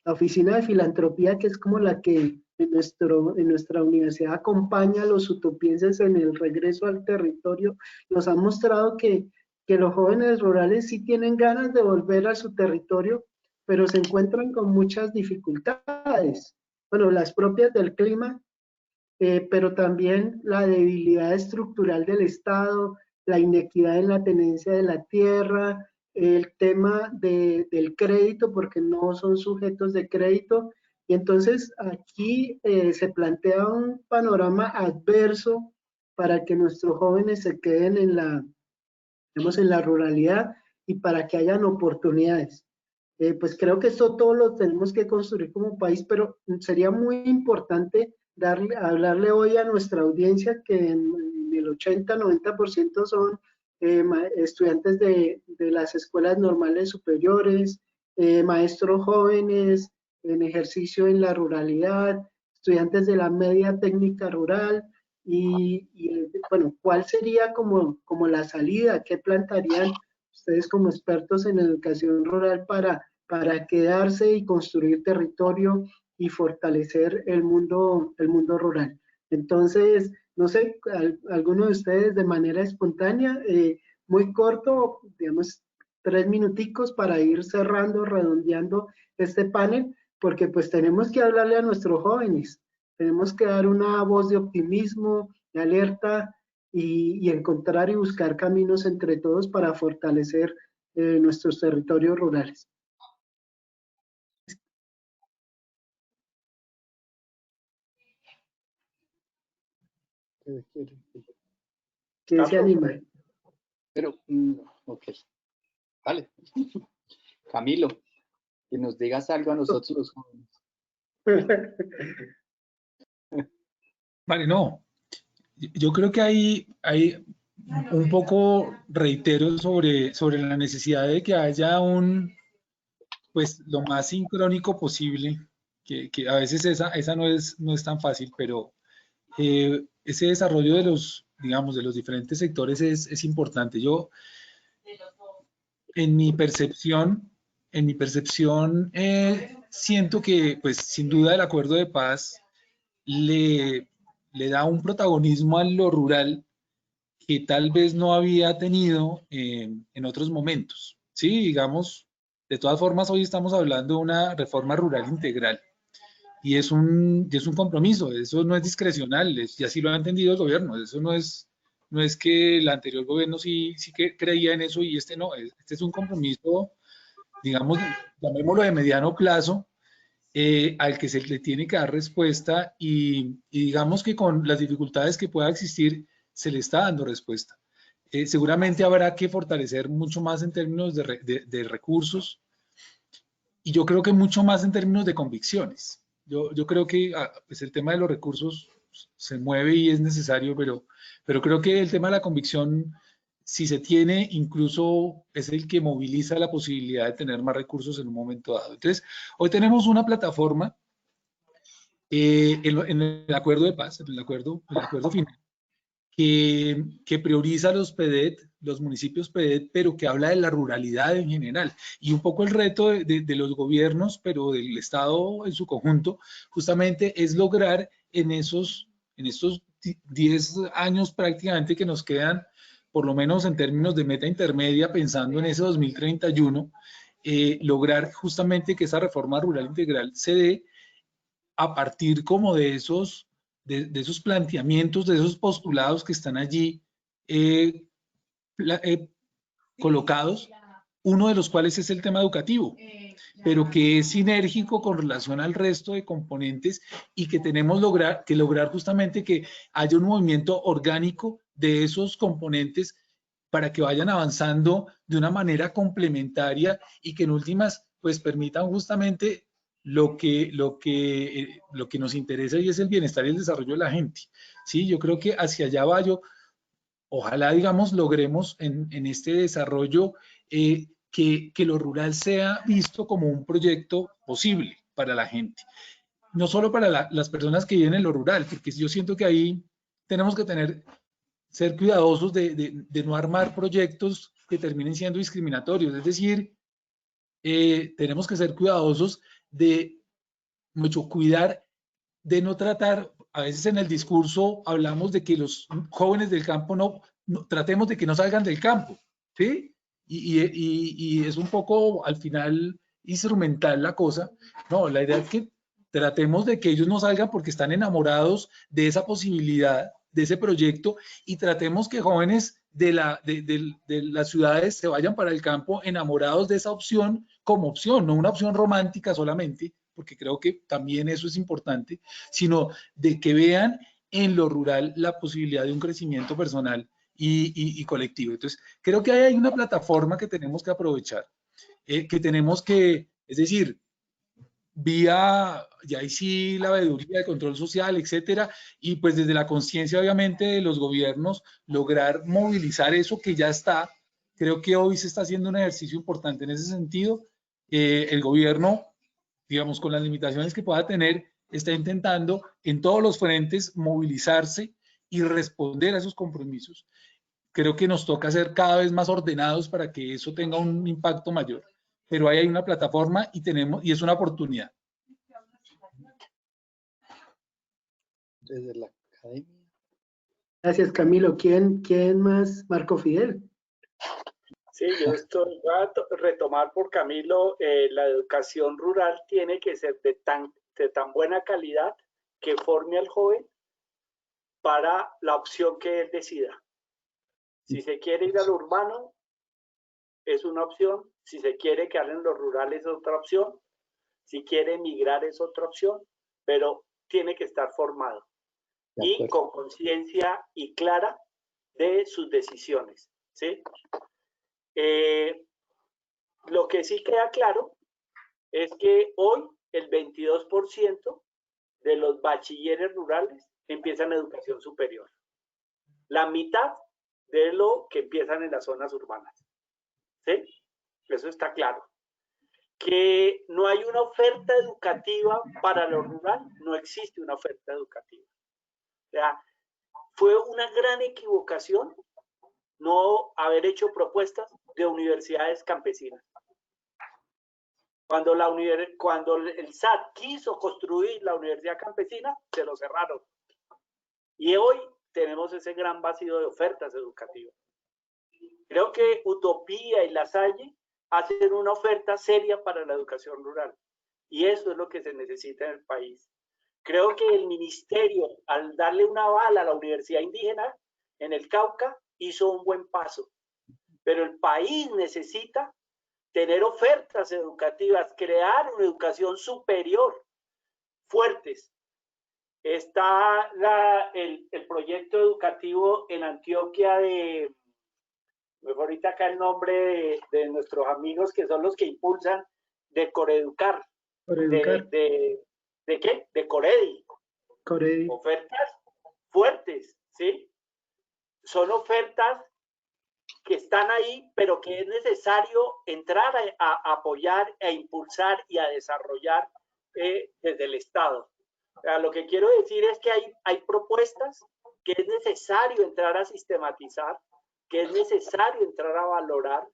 Speaker 1: la oficina de filantropía, que es como la que en nuestra universidad acompaña a los utopienses en el regreso al territorio, nos ha mostrado que los jóvenes rurales sí tienen ganas de volver a su territorio, pero se encuentran con muchas dificultades. Bueno, las propias del clima, pero también la debilidad estructural del Estado, la inequidad en la tenencia de la tierra, el tema del crédito, porque no son sujetos de crédito. Y entonces aquí se plantea un panorama adverso para que nuestros jóvenes se queden en la ruralidad y para que hayan oportunidades. Pues creo que esto todo lo tenemos que construir como país, pero sería muy importante hablarle hoy a nuestra audiencia que en el 80-90% son estudiantes de las escuelas normales superiores, maestros jóvenes en ejercicio en la ruralidad, estudiantes de la media técnica rural, y bueno, ¿cuál sería como la salida? ¿Qué plantarían ustedes como expertos en educación rural para quedarse y construir territorio y fortalecer el mundo rural? Entonces, no sé, alguno de ustedes de manera espontánea, muy corto, digamos 3 minuticos para ir cerrando, redondeando este panel, porque pues tenemos que hablarle a nuestros jóvenes, tenemos que dar una voz de optimismo, de alerta y encontrar y buscar caminos entre todos para fortalecer nuestros territorios rurales. ¿Quién se anima?
Speaker 4: Pero, ok, vale. Camilo, que nos digas algo a nosotros los jóvenes.
Speaker 2: Vale, no. Yo creo que hay un poco, reitero, sobre la necesidad de que haya pues lo más sincrónico posible, que a veces esa no es tan fácil, pero ese desarrollo de digamos, de los diferentes sectores es importante. Yo, en mi percepción, siento que, pues, sin duda el acuerdo de paz le da un protagonismo a lo rural que tal vez no había tenido en otros momentos. Sí, digamos, de todas formas, hoy estamos hablando de una reforma rural integral y es un compromiso, eso no es discrecional, y así lo ha entendido el gobierno, eso no es que el anterior gobierno sí que creía en eso y este no, este es un compromiso, digamos, llamémoslo de mediano plazo, al que se le tiene que dar respuesta y digamos que con las dificultades que pueda existir, se le está dando respuesta. Seguramente habrá que fortalecer mucho más en términos de recursos y yo creo que mucho más en términos de convicciones. Yo creo que pues el tema de los recursos se mueve y es necesario, pero creo que el tema de la convicción, si se tiene, incluso es el que moviliza la posibilidad de tener más recursos en un momento dado. Entonces, hoy tenemos una plataforma en el acuerdo de paz, en el acuerdo final, que prioriza los PEDET, los municipios PEDET, pero que habla de la ruralidad en general. Y un poco el reto de los gobiernos, pero del Estado en su conjunto, justamente es lograr en estos 10 años prácticamente que nos quedan, por lo menos en términos de meta intermedia, pensando en ese 2031, lograr justamente que esa reforma rural integral se dé a partir como de esos planteamientos, de esos postulados que están allí colocados, uno de los cuales es el tema educativo, pero que es sinérgico con relación al resto de componentes y que tenemos que lograr justamente que haya un movimiento orgánico de esos componentes para que vayan avanzando de una manera complementaria y que en últimas pues permitan justamente lo que nos interesa, y es el bienestar y el desarrollo de la gente. Sí, yo creo que hacia allá va yo. Ojalá, digamos, logremos en este desarrollo que lo rural sea visto como un proyecto posible para la gente. No solo para las personas que viven en lo rural, porque yo siento que ahí tenemos que ser cuidadosos de no armar proyectos que terminen siendo discriminatorios. Es decir, tenemos que ser cuidadosos de mucho cuidar de no tratar, a veces en el discurso hablamos de que los jóvenes del campo no tratemos de que no salgan del campo, ¿sí? Y es un poco al final instrumental la cosa. No, la idea es que tratemos de que ellos no salgan porque están enamorados de esa posibilidad, de ese proyecto, y tratemos que jóvenes de las ciudades se vayan para el campo enamorados de esa opción como opción, no una opción romántica solamente, porque creo que también eso es importante, sino de que vean en lo rural la posibilidad de un crecimiento personal y colectivo. Entonces, creo que hay una plataforma que tenemos que aprovechar, que tenemos que, es decir, vía, ya ahí sí, la veeduría de control social, etcétera, y pues desde la conciencia, obviamente, de los gobiernos, lograr movilizar eso que ya está. Creo que hoy se está haciendo un ejercicio importante en ese sentido. El gobierno, digamos, con las limitaciones que pueda tener, está intentando en todos los frentes movilizarse y responder a esos compromisos. Creo que nos toca ser cada vez más ordenados para que eso tenga un impacto mayor. Pero ahí hay una plataforma y es una oportunidad.
Speaker 4: Desde la academia.
Speaker 1: Gracias, Camilo. ¿Quién más? Marco Fidel.
Speaker 3: Sí, voy a retomar por Camilo. La educación rural tiene que ser de tan buena calidad que forme al joven para la opción que él decida. Si se quiere ir al urbano, es una opción. Si se quiere quedar en lo rural, es otra opción. Si quiere emigrar, es otra opción. Pero tiene que estar formado y con conciencia y clara de sus decisiones, ¿sí? Lo que sí queda claro es que hoy el 22% de los bachilleres rurales empiezan educación superior. La mitad de lo que empiezan en las zonas urbanas, ¿sí? Eso está claro. Que no hay una oferta educativa para lo rural, no existe una oferta educativa. O sea, fue una gran equivocación no haber hecho propuestas de universidades campesinas. Cuando el SAT quiso construir la universidad campesina, se lo cerraron. Y hoy tenemos ese gran vacío de ofertas educativas. Creo que Utopía y La Salle hacen una oferta seria para la educación rural. Y eso es lo que se necesita en el país. Creo que el ministerio, al darle una aval a la Universidad Indígena en el Cauca, hizo un buen paso. Pero el país necesita tener ofertas educativas, crear una educación superior fuertes. Está el proyecto educativo en Antioquia mejor ahorita acá el nombre de nuestros amigos que son los que impulsan, de Coreducar. ¿De qué? De Coredi. Ofertas fuertes, ¿sí? Son ofertas que están ahí, pero que es necesario entrar a apoyar, a impulsar y a desarrollar desde el Estado. O sea, lo que quiero decir es que hay propuestas que es necesario entrar a sistematizar, que es necesario entrar a valorar,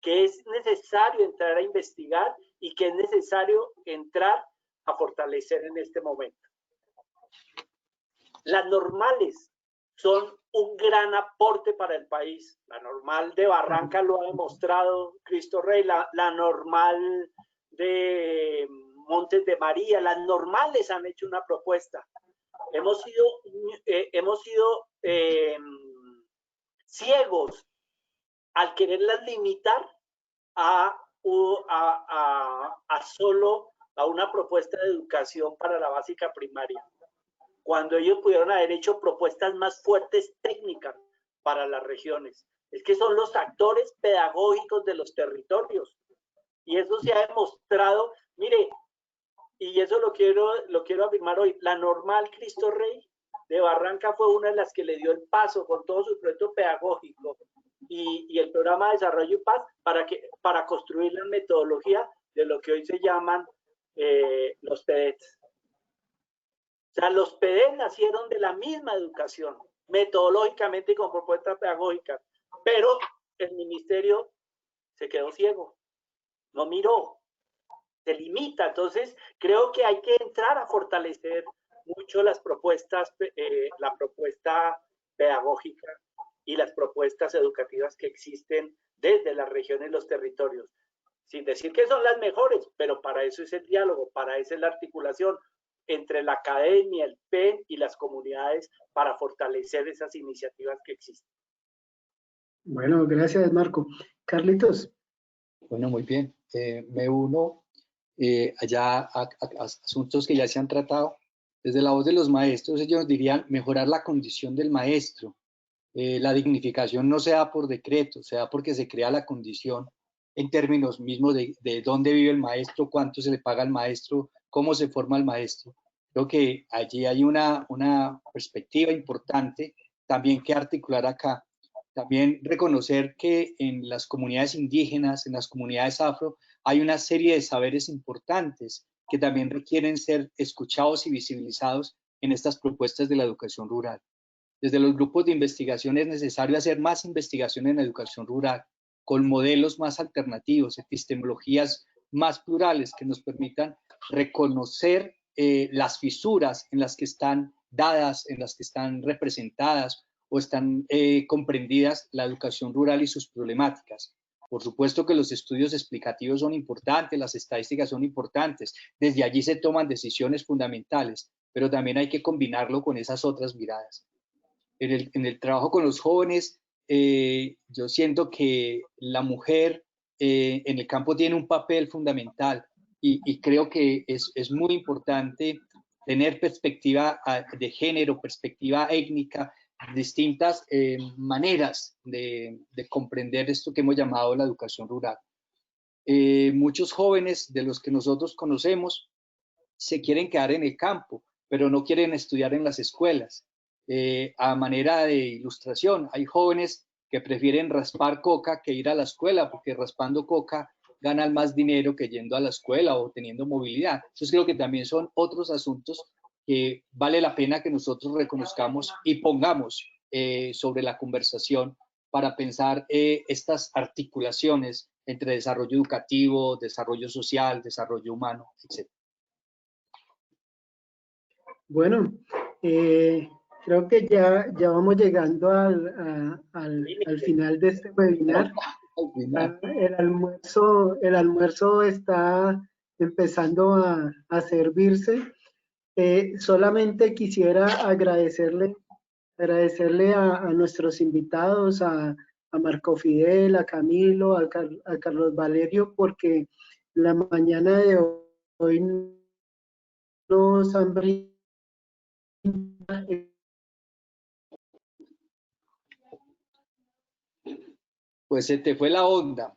Speaker 3: que es necesario entrar a investigar y que es necesario entrar a fortalecer en este momento. Las normales son un gran aporte para el país. La normal de Barranca lo ha demostrado Cristo Rey, la normal de Montes de María, las normales han hecho una propuesta. Hemos sido ciegos al quererlas limitar solo a una propuesta de educación para la básica primaria, cuando ellos pudieron haber hecho propuestas más fuertes técnicas para las regiones. Es que son los actores pedagógicos de los territorios, y eso se ha demostrado. Mire, y eso lo quiero afirmar hoy, la normal Cristo Rey de Barranca fue una de las que le dio el paso con todo su proyecto pedagógico y el programa de desarrollo y paz para construir la metodología de lo que hoy se llaman los PEDETs. O sea, los PEDETs nacieron de la misma educación, metodológicamente y con propuestas pedagógicas, pero el ministerio se quedó ciego, no miró, se limita. Entonces, creo que hay que entrar a fortalecer mucho las propuestas, la propuesta pedagógica y las propuestas educativas que existen desde las regiones y los territorios. Sin decir que son las mejores, pero para eso es el diálogo, para eso es la articulación entre la academia, el PEN y las comunidades para fortalecer esas iniciativas que existen.
Speaker 1: Bueno, gracias, Marco. Carlitos.
Speaker 4: Bueno, muy bien. Me uno allá a asuntos que ya se han tratado. Desde la voz de los maestros, ellos dirían mejorar la condición del maestro. La dignificación no se da por decreto, se da porque se crea la condición en términos mismos de dónde vive el maestro, cuánto se le paga al maestro, cómo se forma el maestro. Creo que allí hay una perspectiva importante también que articular acá. También reconocer que en las comunidades indígenas, en las comunidades afro, hay una serie de saberes importantes que también requieren ser escuchados y visibilizados en estas propuestas de la educación rural. Desde los grupos de investigación es necesario hacer más investigación en la educación rural, con modelos más alternativos, epistemologías más plurales que nos permitan reconocer las fisuras en las que están dadas, en las que están representadas o están comprendidas la educación rural y sus problemáticas. Por supuesto que los estudios explicativos son importantes, las estadísticas son importantes, desde allí se toman decisiones fundamentales, pero también hay que combinarlo con esas otras miradas. En el trabajo con los jóvenes, yo siento que la mujer en el campo tiene un papel fundamental y creo que es muy importante tener perspectiva de género, perspectiva étnica, distintas maneras de comprender esto que hemos llamado la educación rural. Muchos jóvenes de los que nosotros conocemos se quieren quedar en el campo, pero no quieren estudiar en las escuelas. A manera de ilustración, hay jóvenes que prefieren raspar coca que ir a la escuela, porque raspando coca ganan más dinero que yendo a la escuela o teniendo movilidad. Entonces creo que también son otros asuntos que vale la pena que nosotros reconozcamos y pongamos sobre la conversación para pensar estas articulaciones entre desarrollo educativo, desarrollo social, desarrollo humano, etc.
Speaker 1: Bueno, creo que ya vamos llegando al final de este webinar. El almuerzo está empezando a servirse. Solamente quisiera agradecerle a nuestros invitados, a Marco Fidel, a Camilo, a Carlos Valerio, porque la mañana de hoy nos han brindado.
Speaker 4: Pues se te fue la onda.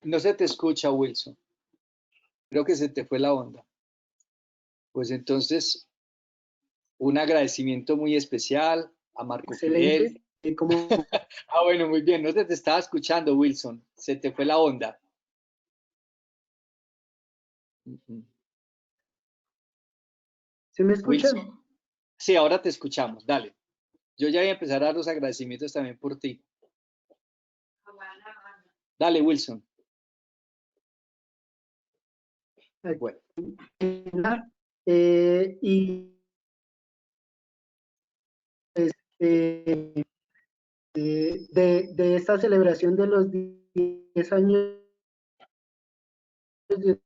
Speaker 4: No se te escucha, Wilson. Creo que se te fue la onda. Pues entonces, un agradecimiento muy especial a Marco Fidel. Bueno, muy bien. No te estaba escuchando, Wilson. Se te fue la onda.
Speaker 1: ¿Sí me escuchan?
Speaker 4: Wilson. Sí, ahora te escuchamos. Dale. Yo ya voy a empezar a dar los agradecimientos también por ti. Dale, Wilson.
Speaker 1: Bueno. y de esta celebración de los 10 años de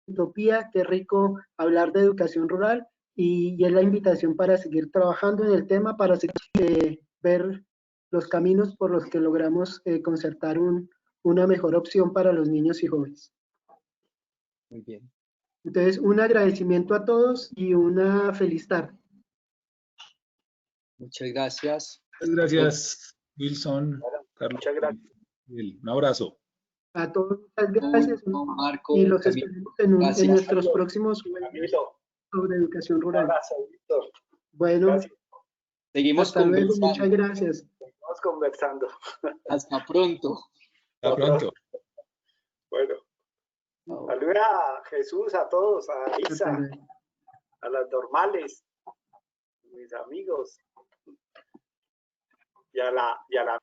Speaker 1: Utopía. Qué rico hablar de educación rural y es la invitación para seguir trabajando en el tema, para seguir, ver los caminos por los que logramos concertar una mejor opción para los niños y jóvenes.
Speaker 4: Muy bien.
Speaker 1: Entonces, un agradecimiento a todos y una feliz tarde.
Speaker 4: Muchas gracias.
Speaker 2: Muchas gracias, Wilson, Carlos.
Speaker 3: Muchas gracias.
Speaker 2: Un abrazo.
Speaker 1: A todos, muchas gracias.
Speaker 4: Marco,
Speaker 1: Y los
Speaker 4: Camilo,
Speaker 1: esperemos en nuestros
Speaker 3: Adiós.
Speaker 1: próximos
Speaker 3: Camilo,
Speaker 1: sobre educación
Speaker 3: un
Speaker 1: rural.
Speaker 3: abrazo, Víctor.
Speaker 1: Bueno,
Speaker 3: Gracias.
Speaker 4: seguimos
Speaker 1: hasta luego,
Speaker 4: conversando.
Speaker 1: muchas gracias.
Speaker 3: Seguimos conversando.
Speaker 4: Hasta pronto.
Speaker 2: Hasta pronto.
Speaker 3: Bueno,
Speaker 4: Chao.
Speaker 3: saluda a Jesús, a todos, a
Speaker 1: Hasta
Speaker 3: Isa,
Speaker 1: luego.
Speaker 3: a las normales, mis amigos, y a la